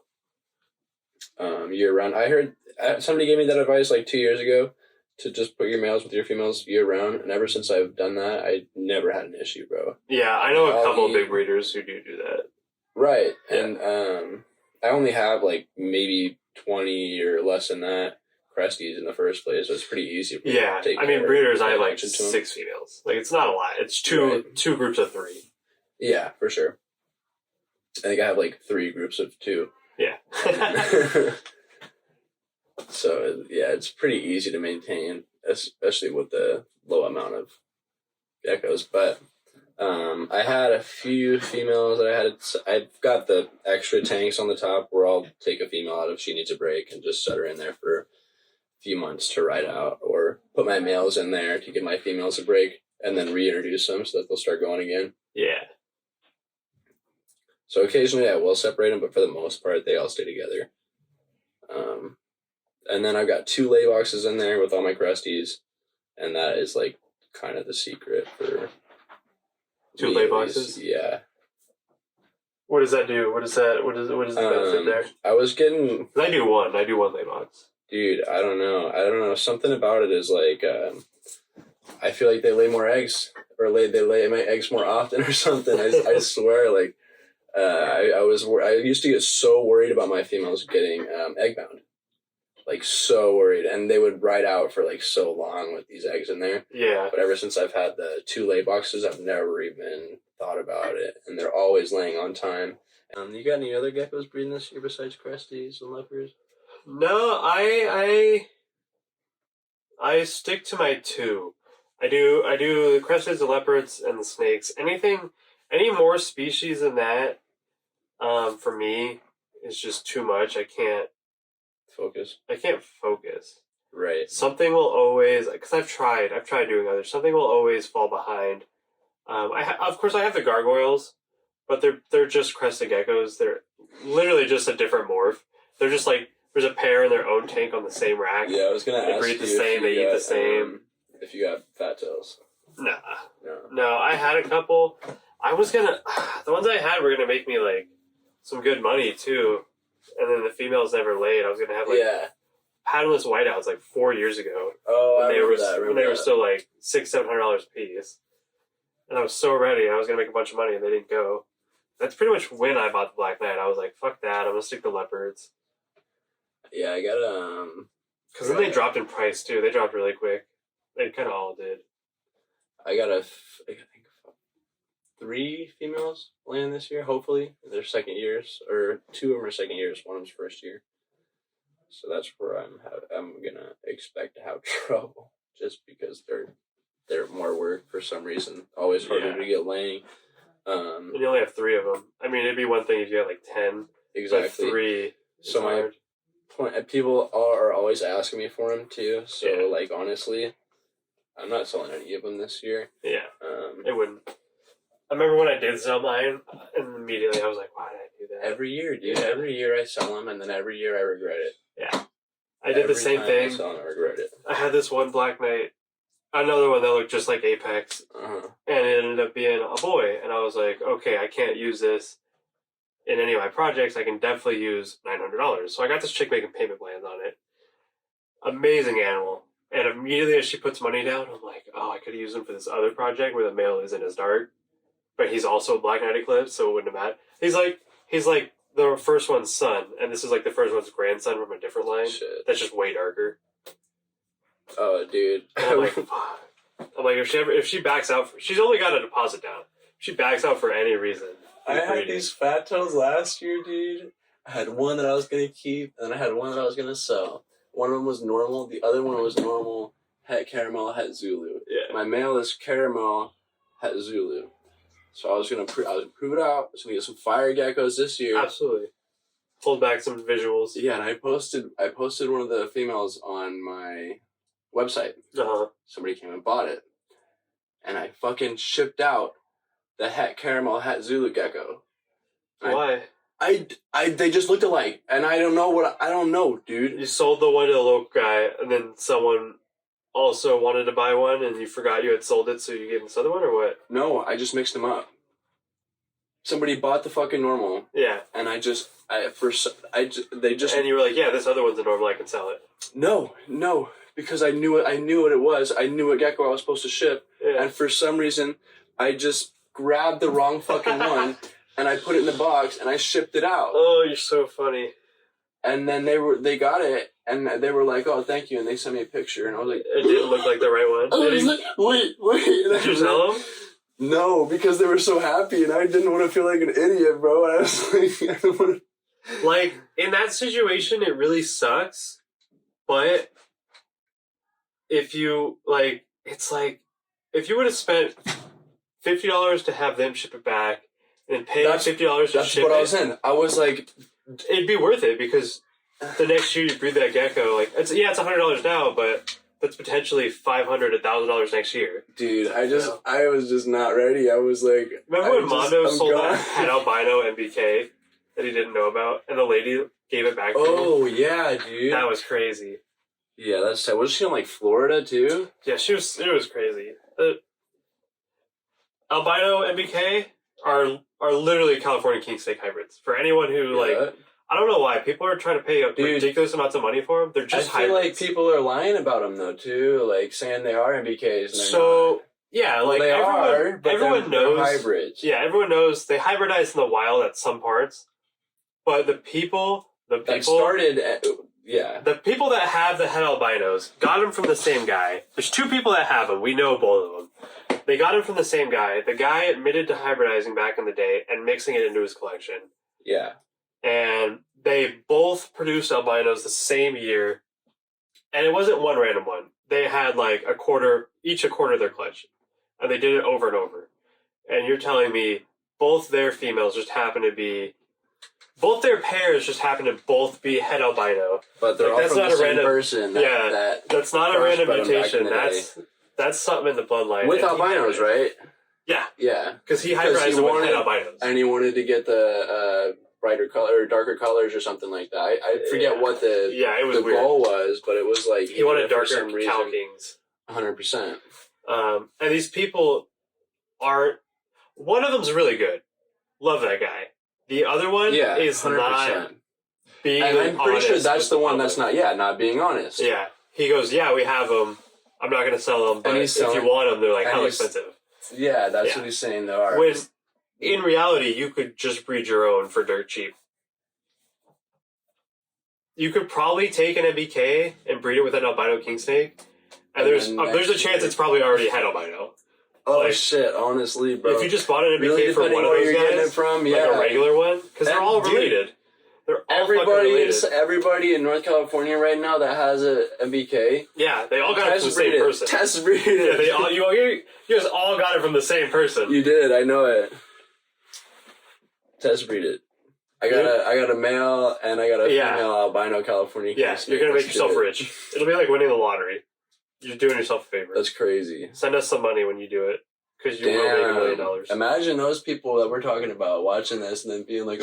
Year round. I heard somebody gave me that advice like 2 years ago to just put your males with your females year round, and ever since I've done that, I never had an issue, bro. Yeah, I know a couple of big breeders who do that. Right, and I only have like maybe 20 or less than that crusties in the first place, so it's pretty easy. Yeah, I mean breeders, I have like 6 females. Like it's not a lot. It's two groups of 3. Yeah, for sure. I think I have like 3 groups of 2. Yeah. So yeah, it's pretty easy to maintain, especially with the low amount of geckos. But I had a few females that I've got the extra tanks on the top where I'll take a female out if she needs a break and just set her in there for a few months to ride out, or put my males in there to give my females a break and then reintroduce them so that they'll start going again. Yeah. So occasionally I will separate them, but for the most part, they all stay together. And then I've got 2 lay boxes in there with all my crusties. and that is like kind of the secret for 2 me, lay at least. boxes. Yeah. What does that do? What is the benefit there? I was getting, 'Cause I do one lay box. dude. I don't know. Something about it is like, I feel like they lay more eggs, or they lay my eggs more often, or something. I swear, like, I used to get so worried about my females getting egg bound, like so worried, and they would ride out for like so long with these eggs in there. Yeah. But ever since I've had the 2 lay boxes, I've never even thought about it, and they're always laying on time. You got any other geckos breeding this year besides cresties and leopards? No, I stick to my 2. I do the crested, the leopards, and the snakes. Any more species than that, for me, is just too much. I can't Focus. focus. Right. Something will always, because I've tried doing others. Something will always fall behind. Of course I have the gargoyles, but they're just crested geckos. They're literally just a different morph. They're just like, there's a pair in their own tank on the same rack. Yeah, I was gonna ask They breed the you same. They eat the same. If you got fat tails. Nah. No. No, I had a couple. The ones I had were gonna make me like some good money too, and then the females never laid. I was gonna have like patternless whiteouts like 4 years ago. Oh, When I they remember were that. when they were still like $600-700 a piece, and I was so ready. I was gonna make a bunch of money, and they didn't go. That's pretty much when I bought the Black Knight. I was like, "Fuck that! I'm gonna stick to leopards." Yeah, I got Because then they dropped in price too. They dropped really quick. They kind of all did. I got I think 3 females laying this year. Hopefully, they're second years, or 2 of them are second years. One of them's first year. So that's where I'm gonna expect to have trouble, just because they're more work for some reason. Always harder to get laying. And you only have 3 of them. I mean, it'd be one thing if you had like 10. Exactly. But 3. So my point, people are always asking me for them too. So like honestly, I'm not selling any of them this year. Yeah. It wouldn't. I remember when I did sell mine, and immediately I was like, "Why did I do that?" Every year, dude. Yeah. Every year I sell them, and then every year I regret it. Yeah. I did the same thing. I sell them, I regret it. I had this one Black Knight, another one that looked just like Apex, and it ended up being a boy. And I was like, okay, I can't use this in any of my projects. I can definitely use $900. So I got this chick making payment plans on it. Amazing animal. And immediately as she puts money down, I'm like, oh, I could have used him for this other project where the male isn't as dark, but he's also a Black Knight Eclipse, so it wouldn't have mattered. He's like the first one's son, and this is like the first one's grandson from a different line. Shit. That's just way darker. Oh, dude. And I'm like, fuck. I'm like, if she backs out, she's only got a deposit down. If she backs out for any reason. I had these fat tails last year, dude. I had one that I was gonna keep, and I had one that I was gonna sell. One of them was normal. The other one was normal. Het caramel, het Zulu. Yeah. My male is caramel, het Zulu. So I was gonna prove it out. I was gonna get some fire geckos this year. Absolutely. Hold back some visuals. Yeah, and I posted one of the females on my website. Uh-huh. Somebody came and bought it, and I fucking shipped out the het caramel, het Zulu gecko. Why? They just looked alike, and I don't know, dude. You sold the one to the local guy, and then someone also wanted to buy one, and you forgot you had sold it, so you gave him this other one, or what? No, I just mixed them up. Somebody bought the fucking normal. Yeah. And they just. And you were like, yeah, this other one's a normal, I can sell it. No, because I knew what it was. I knew what gecko I was supposed to ship, and for some reason, I just grabbed the wrong fucking one. And I put it in the box, and I shipped it out. Oh, you're so funny. And then they got it, and they were like, "Oh, thank you," and they sent me a picture, and I was like, "It didn't look like the right one." I was like, "Wait!" Did you tell them? No, because they were so happy, and I didn't want to feel like an idiot, bro. And I was like, I don't want to. Like in that situation, it really sucks. But if you it's like if you would have spent $50 to have them ship it back. And pay $50 to ship it. That's what I was in. I was like, it'd be worth it because the next year you breed that gecko. Like, it's $100 now, but that's potentially $500, $1,000 next year. Dude, I was just not ready. I was like, remember when Mondo sold that had albino MBK that he didn't know about, and the lady gave it back to him? Oh yeah, dude, that was crazy. Yeah, that's sad. Was she in like Florida too? Yeah, it was crazy. Albino MBK are literally California king snake hybrids. For anyone who I don't know why people are trying to pay ridiculous amounts of money for them. They're just hybrids. I feel like people are lying about them though too, like saying they are MBKs. And so yeah, like they everyone knows they're hybrids. Yeah, everyone knows they hybridize in the wild at some parts, but the people started. The people that have the het albinos got them from the same guy. There's two people that have them. We know both of them. They got them from the same guy. The guy admitted to hybridizing back in the day and mixing it into his collection. Yeah. And they both produced albinos the same year. And it wasn't one random one. They had like each a quarter of their collection. And they did it over and over. And you're telling me both their females just happen to be... Both their pairs just happen to both be het albino. But they're all that's from not the a same random person. That's not a random mutation. That's something in the bloodline. With albinos, right? Yeah. Yeah. Because he hybridized with het albinos. And he wanted to get the brighter color or darker colors or something like that. I forget what it was the goal was, but it was like... He wanted darker cow kings. 100%. And these people aren't... One of them's really good. Love that guy. The other one is 100%. Not being honest. And I'm pretty sure that's the one that's not being honest. Yeah. He goes, we have them. I'm not going to sell them, but if you want them, they're like hell expensive. Yeah, that's what he's saying, though. When, in reality, you could just breed your own for dirt cheap. You could probably take an MBK and breed it with an albino king snake, and there's a chance it's probably already had albino. Oh shit! Honestly, bro. If you just bought an MBK for one of those guys, from, like a regular one, because they're all related. They're all related. Everybody in North California right now that has a MBK. Yeah, they all got it from the same person. Test breed it. Yeah, you guys all got it from the same person. You did. I know it. Test breed it. I got a male and I got a female albino California. Yeah, you're gonna make yourself rich. It'll be like winning the lottery. You're doing yourself a favor. That's crazy. Send us some money when you do it, because you will make $1 million. Imagine those people that we're talking about watching this and then being like...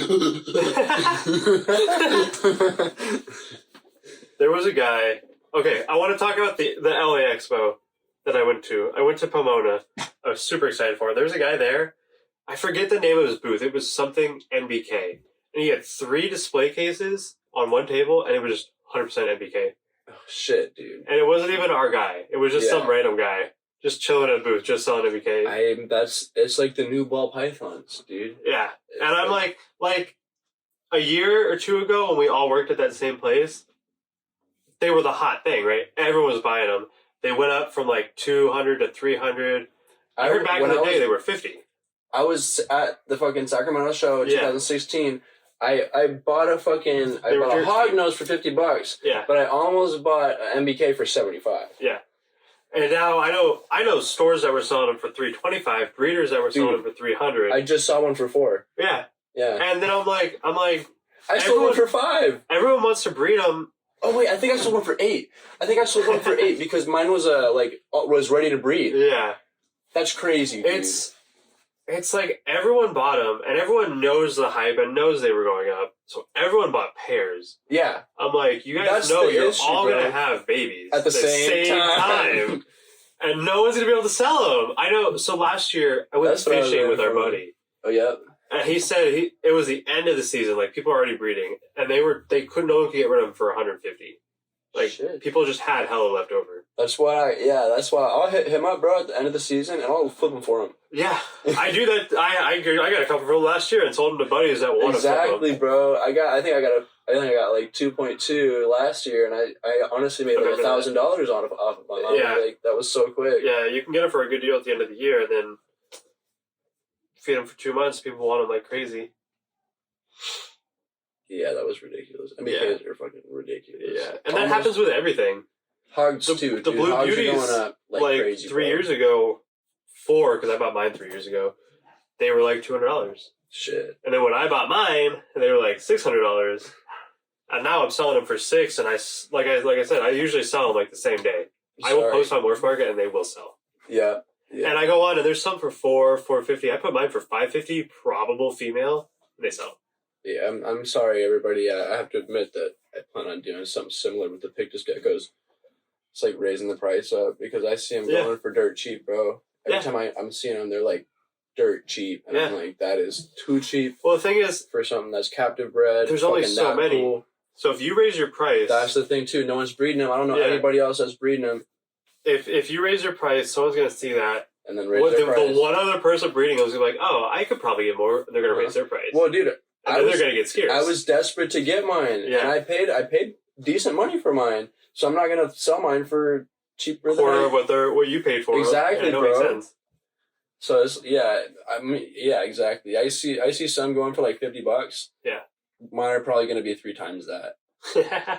There was a guy... Okay, I want to talk about the LA Expo that I went to. I went to Pomona. I was super excited for it. There was a guy there. I forget the name of his booth. It was something NBK. And he had 3 display cases on one table, and it was just 100% NBK. Oh, shit, dude. And it wasn't even our guy. It was just some random guy. Just chilling at a booth, just selling MBK. It's like the new ball pythons, dude. Yeah. And I'm like a year or 2 ago when we all worked at that same place, they were the hot thing, right? Everyone was buying them. They went up from like 200 to 300. I heard back in the day they were 50. I was at the fucking Sacramento show in 2016. I bought a hog nose for $50. Yeah. But I almost bought an MBK for $75. Yeah. And now I know stores that were selling them for $325, breeders that were selling them for $300. I just saw one for $4. Yeah. Yeah. And then I'm like I sold one for $5. Everyone wants to breed them. Oh wait, I think I sold one for $8. I think I sold one for $8 because mine was was ready to breed. Yeah. That's crazy, dude. It's like everyone bought them, and everyone knows the hype and knows they were going up. So everyone bought pairs. Yeah. I'm like, you guys know you're all going to have babies. At the same time. And no one's going to be able to sell them. I know. So last year, I went fishing with our buddy. Oh, yeah. And he said it was the end of the season. Like, people were already breeding. And no one could get rid of them for $150. Like, shit. People just had hella left over. That's why I'll hit him up, bro, at the end of the season, and I'll flip him for him. Yeah, I do that. I got a couple from last year and sold them to buddies that want to flip them. Exactly, bro. I think I got like 2.2 last year, and I honestly made like $1,000 off of my Yeah, like that was so quick. Yeah, you can get them for a good deal at the end of the year, and then feed them for 2 months. People want them like crazy. Yeah, that was ridiculous. MBKs are fucking ridiculous. Yeah, and that happens with everything. Hogs too. The Blue Hogs Beauties, are going up like crazy, 3 years ago, 4, because I bought mine 3 years ago, they were like $200. Shit. And then when I bought mine, they were like $600. And now I'm selling them for $600, and like I said, I usually sell them like the same day. I will post on Morph Market, and they will sell. Yeah. And I go on, and there's some for $450. I put mine for $550, probable female, and they sell. Yeah, I'm sorry, everybody. I have to admit that I plan on doing something similar with the Pictus geckos. It's like raising the price up because I see them going for dirt cheap, bro. Every time I'm seeing them, they're like dirt cheap, and I'm like, that is too cheap. Well, the thing is, for something that's captive bred, there's only so many. Cool. So if you raise your price, that's the thing too. No one's breeding them. I don't know anybody else that's breeding them. If you raise your price, someone's gonna see that. And then raise their price. The one other person breeding them is like, oh, I could probably get more. And they're going to raise their price. Well, dude, they're going to get scared. I was desperate to get mine. Yeah. And I paid decent money for mine. So I'm not going to sell mine for cheaper than quarter of what you paid for. Exactly, bro. Makes sense. So it's, exactly. I see some going for like $50. Yeah. Mine are probably going to be 3 times that.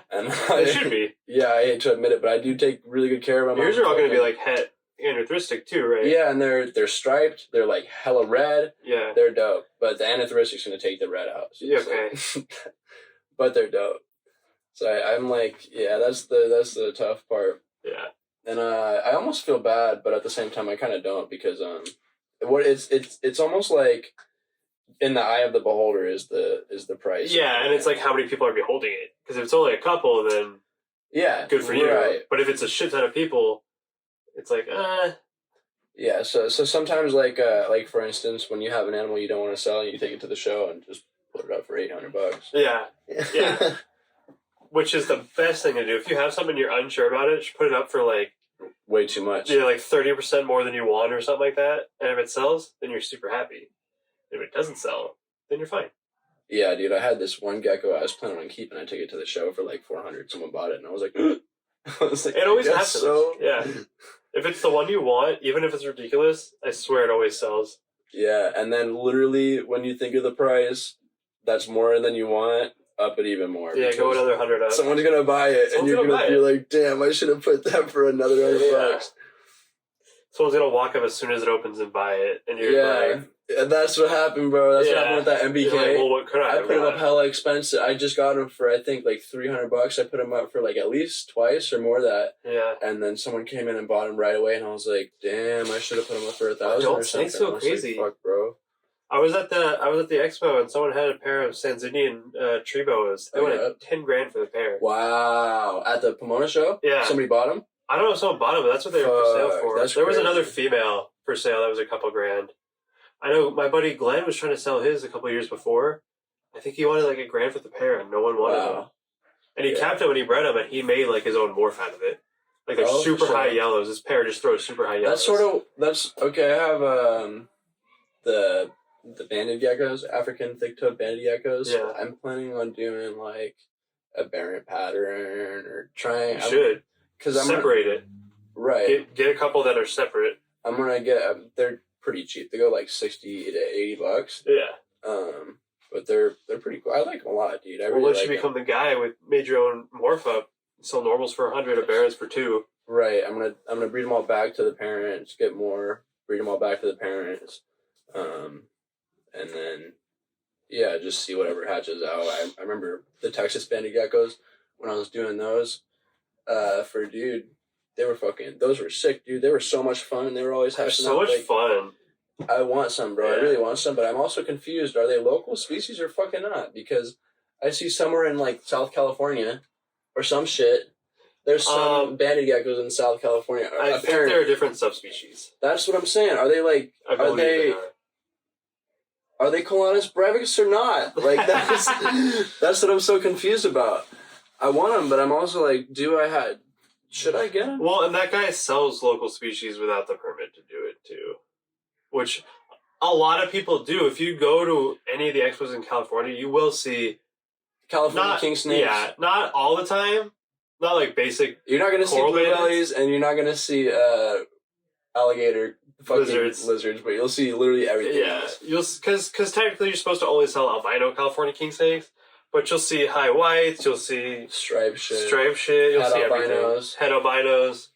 And it should be. Yeah, I hate to admit it, but I do take really good care of them. Yours are all going to be like het anthristic too, right? Yeah, and they're striped. They're like hella red. Yeah, they're dope. But the anthristic's gonna take the red out. So okay. But they're dope. So I'm like, that's the tough part. Yeah. And I almost feel bad, but at the same time I kind of don't because it's almost like in the eye of the beholder is the price. Yeah, and it's like how many people are beholding it. Because if it's only a couple, then good for you. Right. But if it's a shit ton of people, it's like, Yeah, so sometimes like for instance, when you have an animal you don't want to sell, you take it to the show and just put it up for $800. Yeah. Yeah. Which is the best thing to do. If you have something you're unsure about it, just put it up for like way too much. Yeah, like 30% more than you want or something like that. And if it sells, then you're super happy. If it doesn't sell, then you're fine. Yeah, dude, I had this one gecko I was planning on keeping. I took it to the show for like $400. Someone bought it, and I was like, it always happens. So... Yeah. If it's the one you want, even if it's ridiculous, I swear it always sells. Yeah, and then literally when you think of the price, that's more than you want, up it even more. Yeah, go another 100 up. Someone's gonna buy it, and you're gonna be like, "Damn, I should have put that for another $100." Someone's gonna walk up as soon as it opens and buy it, and you're like, and that's what happened, bro. That's what happened with that MBK. Like, well, what could I put them up hella expensive. I just got them for I think like $300. I put them up for like at least twice or more that. Yeah. And then someone came in and bought them right away, and I was like, "Damn, I should have put them up for $1,000 or something." Snakes go crazy. Like, fuck, bro. I was at the expo and someone had a pair of Sanzinian tree boas. They wanted $10,000 for the pair. Wow! At the Pomona show, yeah, somebody bought them. I don't know if someone bought them, but that's what they were for sale for. There was another female for sale that was a couple grand. I know my buddy Glenn was trying to sell his a couple years before. I think he wanted like $1,000 for the pair, and no one wanted them. And he capped them and he bred them, and he made like his own morph out of it. Like they're super high yellows. This pair just throws super high yellows. That's okay. I have the banded geckos, African thick-toed banded geckos. Yeah. I'm planning on doing like a Barrett pattern or trying. You should. Because I'm separate it. Right. Get a couple that are separate. I'm gonna get. They're pretty cheap. They go like $60 to $80. Yeah. But they're pretty cool. I like them a lot, dude. I really once you become the guy with made your own morph up, sell normals for $100, a Barrett's for $2. Right. I'm gonna breed them all back to the parents. Get more. Breed them all back to the parents. And then just see whatever hatches out. I remember the Texas banded geckos when I was doing those. Those were sick, dude. They were so much fun, and they were always hatching so much fun. I want some, bro. Yeah. I really want some, but I'm also confused. Are they local species or fucking not? Because I see somewhere in like South California or some shit. There's some banded geckos in South California. I think there are different subspecies. That's what I'm saying. Are they like? Are they Colanus brevis or not? Like that's what I'm so confused about. I want them, but I'm also like, should I get them? Well, and that guy sells local species without the permit to do it too, which a lot of people do. If you go to any of the expos in California, you will see California king snakes. Yeah, not all the time. Not like basic. You're not going to see blue bellies, and you're not going to see alligator lizards, but you'll see literally everything. Yeah, because technically you're supposed to only sell albino California king snakes. But you'll see high whites, you'll see stripe shit, you'll see everything. Head albinos.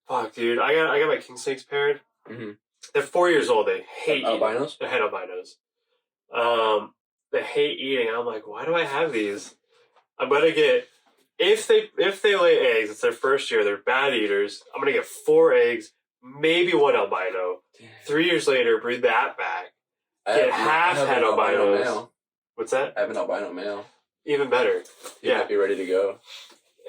Fuck, dude. I got my king snakes paired. Mm-hmm. They're 4 years old. They hate albinos? They're head albinos. They hate eating. I'm like, why do I have these? I'm gonna get if they lay eggs, it's their first year, they're bad eaters. I'm gonna get 4 eggs, maybe 1 albino. Damn. 3 years later, breed that back. Get half head albinos. What's that? I have an albino male. Even better. He might be ready to go.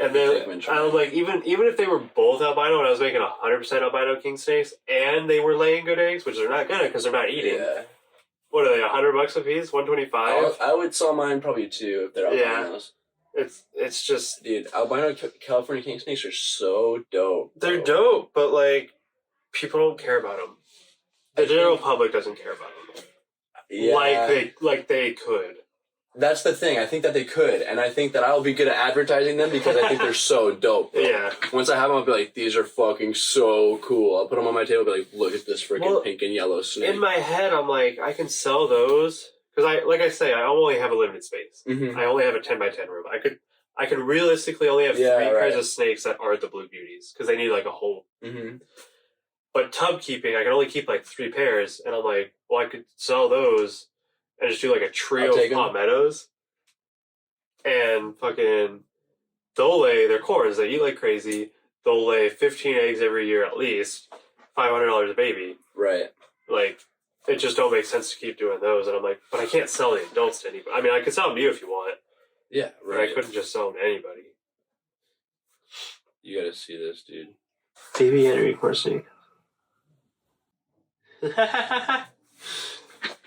And then I was like, even if they were both albino and I was making 100% albino king snakes and they were laying good eggs, which they're not gonna because they're not eating. Yeah. What are they? $100 a piece? $125? I would sell mine probably too if they're albinos. It's just, dude, albino California king snakes are so dope. They're dope, but like people don't care about them. The general public doesn't care about them. Yeah. Like they could. That's the thing. I think that they could, and I think that I'll be good at advertising them because I think they're so dope. Bro. Yeah. Once I have them, I'll be like, these are fucking so cool. I'll put them on my table and be like, look at this freaking pink and yellow snake. In my head, I'm like, I can sell those because I only have a limited space. Mm-hmm. I only have a 10 by 10 room. I could realistically only have 3 pairs of snakes that aren't the blue beauties because they need like a whole. Mm-hmm. But tub keeping, I can only keep like 3 pairs, and I'm like, well, I could sell those. And just do like a trio of palmettos. And fucking, they'll lay their corns. They eat like crazy. They'll lay 15 eggs every year at least. $500 a baby. Right. Like, it just don't make sense to keep doing those. And I'm like, but I can't sell the adults to anybody. I mean, I could sell them to you if you want. Yeah, right. But I couldn't just sell them to anybody. You gotta see this, dude. Baby Henry corn snake.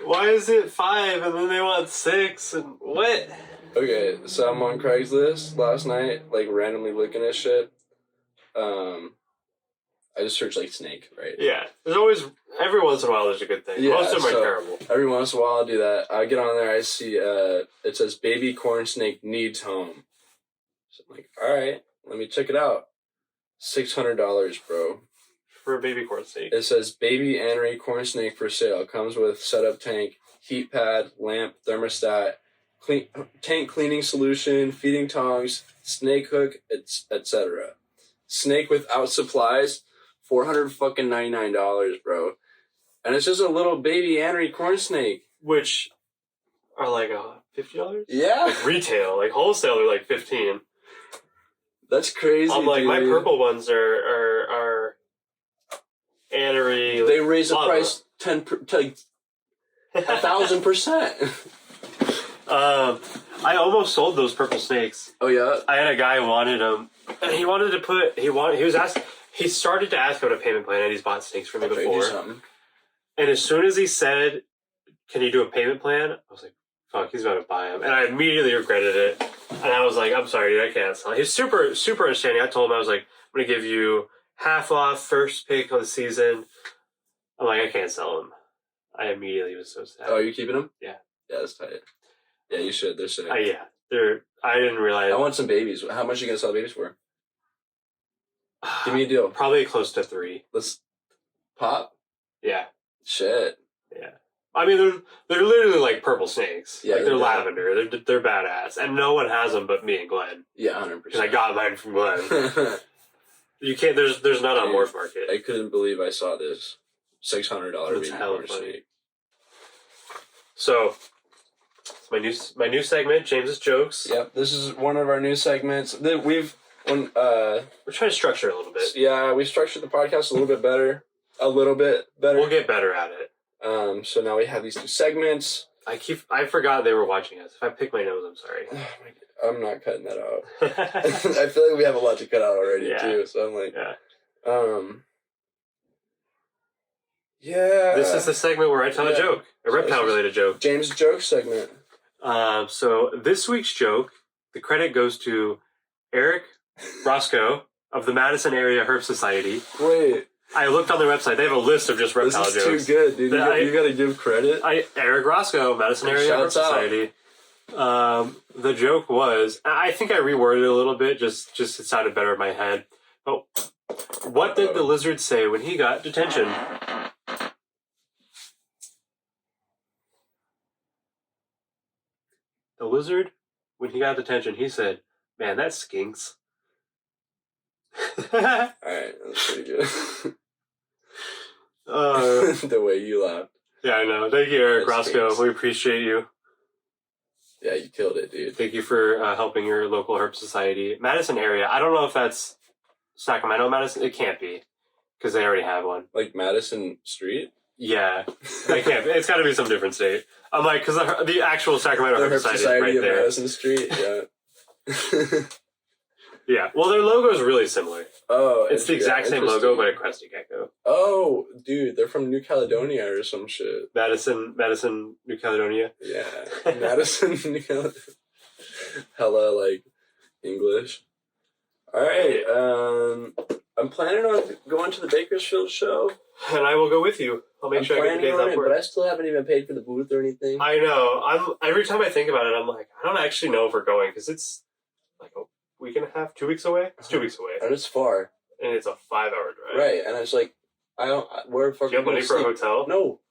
Why is it 5 and then they want 6 and what? Okay, so I'm on Craigslist last night, like randomly looking at shit. I just searched like snake, right? Yeah, there's always every once in a while there's a good thing. Yeah, most of them are terrible. Every once in a while I'll do that. I get on there, I see it says baby corn snake needs home. So I'm like, all right, let me check it out. $600, bro. For a baby corn snake. It says baby anery corn snake for sale. Comes with setup tank, heat pad, lamp, thermostat, tank cleaning solution, feeding tongs, snake hook, etc. Snake without supplies, $499, bro. And it's just a little baby anery corn snake, which are like $50. Yeah, like retail, like wholesale, they're like $15. That's crazy. I'm like, dude. My purple ones are anery. They raise the price 1,000%. I almost sold those purple snakes. Oh yeah. I had a guy who wanted them, and he wanted to put. He started to ask about a payment plan, and he's bought snakes from me before. And as soon as he said, "Can you do a payment plan?" I was like, "Fuck, he's about to buy them," and I immediately regretted it. And I was like, "I'm sorry, dude, I can't sell." He was super, super understanding. I told him I was like, "I'm gonna give you half off first pick of the season." I'm like, I can't sell them. I immediately was so sad. Oh, you're keeping them? Yeah. Yeah, that's tight. Yeah, you should. They're sick. Yeah, I didn't realize. I want some babies. How much are you gonna sell babies for? Give me a deal. Probably close to 3. Let's pop. Yeah. Shit. Yeah. I mean, they're literally like purple snakes. Yeah, like they're lavender. They're badass, and no one has them but me and Glenn. Yeah, 100%. Because I got mine from Glenn. You can't. There's none on Morph Market. I couldn't believe I saw this $600 baby corn snake. So, it's my new segment, James's Jokes. Yep, this is one of our new segments. We're trying to structure it a little bit. Yeah, we structured the podcast a little bit better. We'll get better at it. So now we have these 2 segments. I forgot they were watching us. If I pick my nose, I'm sorry. Oh my God. I'm not cutting that out. I feel like we have a lot to cut out already too. So I'm like, yeah. This is the segment where I tell a joke, a reptile related joke. James' joke segment. So this week's joke, the credit goes to Eric Roscoe of the Madison Area Herp Society. Wait. I looked on their website. They have a list of just reptile jokes. This is too good, dude. You got to give credit. Eric Roscoe, Madison Area Herp Society. The joke was, I think I reworded it a little bit, just it sounded better in my head. Oh, what did the lizard say when he got detention? The lizard, when he got detention, he said, "Man, that skinks." Alright, that's pretty good. The way you laughed. Yeah, I know. Thank you, Eric Roscoe. We appreciate you. Yeah, you killed it, dude. Thank you for helping your local herp society. Madison area. I don't know if that's Sacramento, Madison. It can't be, because they already have one. Like Madison Street? Yeah. They can't. It's got to be some different state. I'm like, because the actual Sacramento herp society is right there. Madison Street, yeah. Yeah. Well, their logo is really similar. Oh, It's the exact same logo, but a crested gecko. Oh, dude, they're from New Caledonia or some shit. Madison, New Caledonia. Yeah, Madison, New Caledonia. Hella like English. All right, I'm planning on going to the Bakersfield show. And I will go with you. I'll make sure I get the days off work. But I still haven't even paid for the booth or anything. I know. Every time I think about it, I'm like, I don't actually know if we're going because it's like a week and a half, 2 weeks away. It's 2 weeks away, And it's far. and it's a 5-hour drive. Right, and it's like, where the fuck? Do you have money for a hotel? No.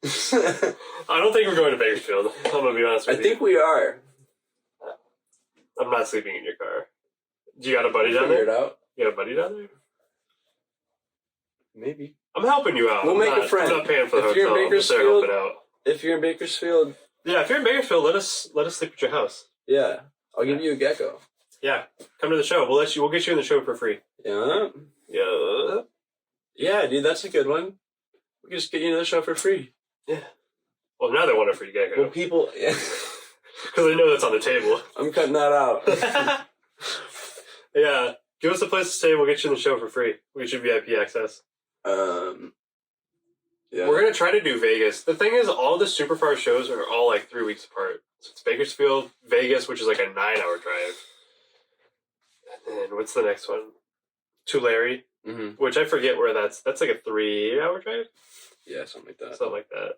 I don't think we're going to Bakersfield. I'm gonna be honest with you. I think we are. I'm not sleeping in your car. Do you got a buddy down Figure there? it out. You got a buddy down there? Maybe. I'm helping you out. We'll make a friend. I'm not paying for the If you're in hotel. I'm just there Bakersfield- helping out. If you're in Bakersfield, Yeah, if you're in Bakersfield, let us sleep at your house. yeah, I'll give you a gecko. Yeah, come to the show. We'll get you in the show for free. Yeah. Yeah. Yeah, dude, that's a good one. We can just get you into the show for free. Well, now they want a free gecko Well, people, yeah. because they know that's on the table. I'm cutting that out. Yeah, give us a place to stay. We'll get you in the show for free. We'll get you VIP access. Yeah. We're gonna try to do Vegas. The thing is, all the super far shows are all like 3 weeks apart. So it's Bakersfield, Vegas, which is like a 9-hour drive. And then what's the next one? Tulare, Mm-hmm. which I forget where that's. That's like a 3-hour drive, Yeah, something like that. something like that.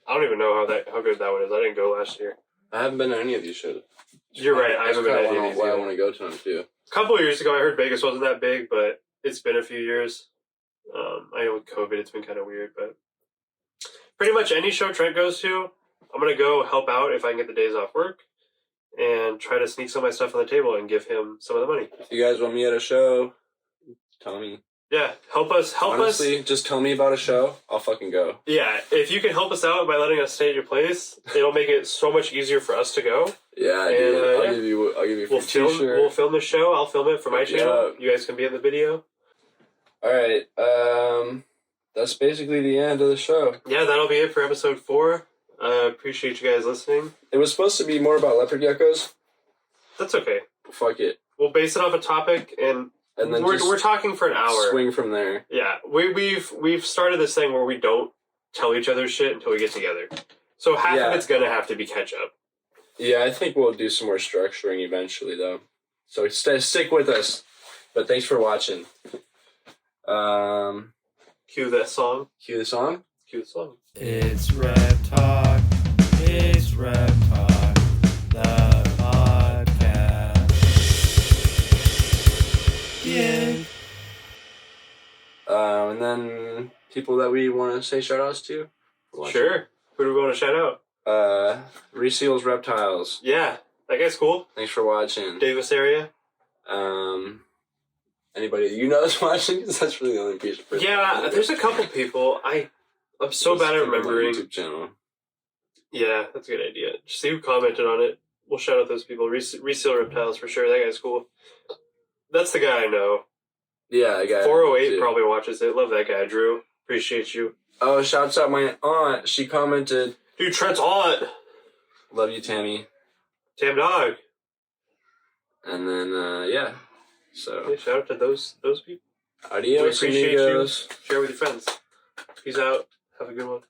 I don't even know how good that one is. I didn't go last year. I haven't been to any of these shows. You're right. I haven't been to any of these why I either. want to go to them too. A couple of years ago, I heard Vegas wasn't that big, but it's been a few years. I know with COVID, it's been kind of weird, but pretty much any show Trent goes to, I'm going to go help out if I can get the days off work and try to sneak some of my stuff on the table and give him some of the money. If you guys want me at a show, tell me. Yeah, help us. Honestly, just tell me about a show. I'll fucking go. Yeah, if you can help us out by letting us stay at your place, it'll make it so much easier for us to go. Yeah, And, dude. I'll yeah. give you a free We'll t-shirt. film the show. I'll film it for my channel. You guys can be in the video. All right. That's basically the end of the show. Yeah, that'll be it for episode 4. Appreciate you guys listening. It was supposed to be more about leopard geckos. That's okay. Fuck it. We'll base it off a topic, and then we're talking for an hour. swing from there. Yeah, we've started this thing where we don't tell each other shit until we get together. So half of it's gonna have to be catch up. Yeah, I think we'll do some more structuring eventually, though. So stick with us. But thanks for watching. Cue that song. Cue the song. Cue the song. It's RepTalk. It's RepTalk. The podcast. Yeah. And then people that we want to say shout outs to. Sure. Who do we want to shout out? Reseals Reptiles. Yeah, that guy's cool. Thanks for watching. Davis area. Anybody you know is watching? Because that's really the only piece of person. Yeah, there's a couple people. I'm so bad at remembering. YouTube channel. Yeah, that's a good idea. Just see who commented on it. We'll shout out those people. Reseal Reptiles for sure. That guy's cool. That's the guy I know. Yeah, the guy. 408 probably watches it. Love that guy, Drew. Appreciate you. Oh, shouts out my aunt. She commented. Dude, Trent's aunt. Love you, Tammy. Tam Dog. And then, yeah. So, Yeah, shout out to those people. adios, We appreciate amigos. you. Share with your friends. Peace out. Have a good one.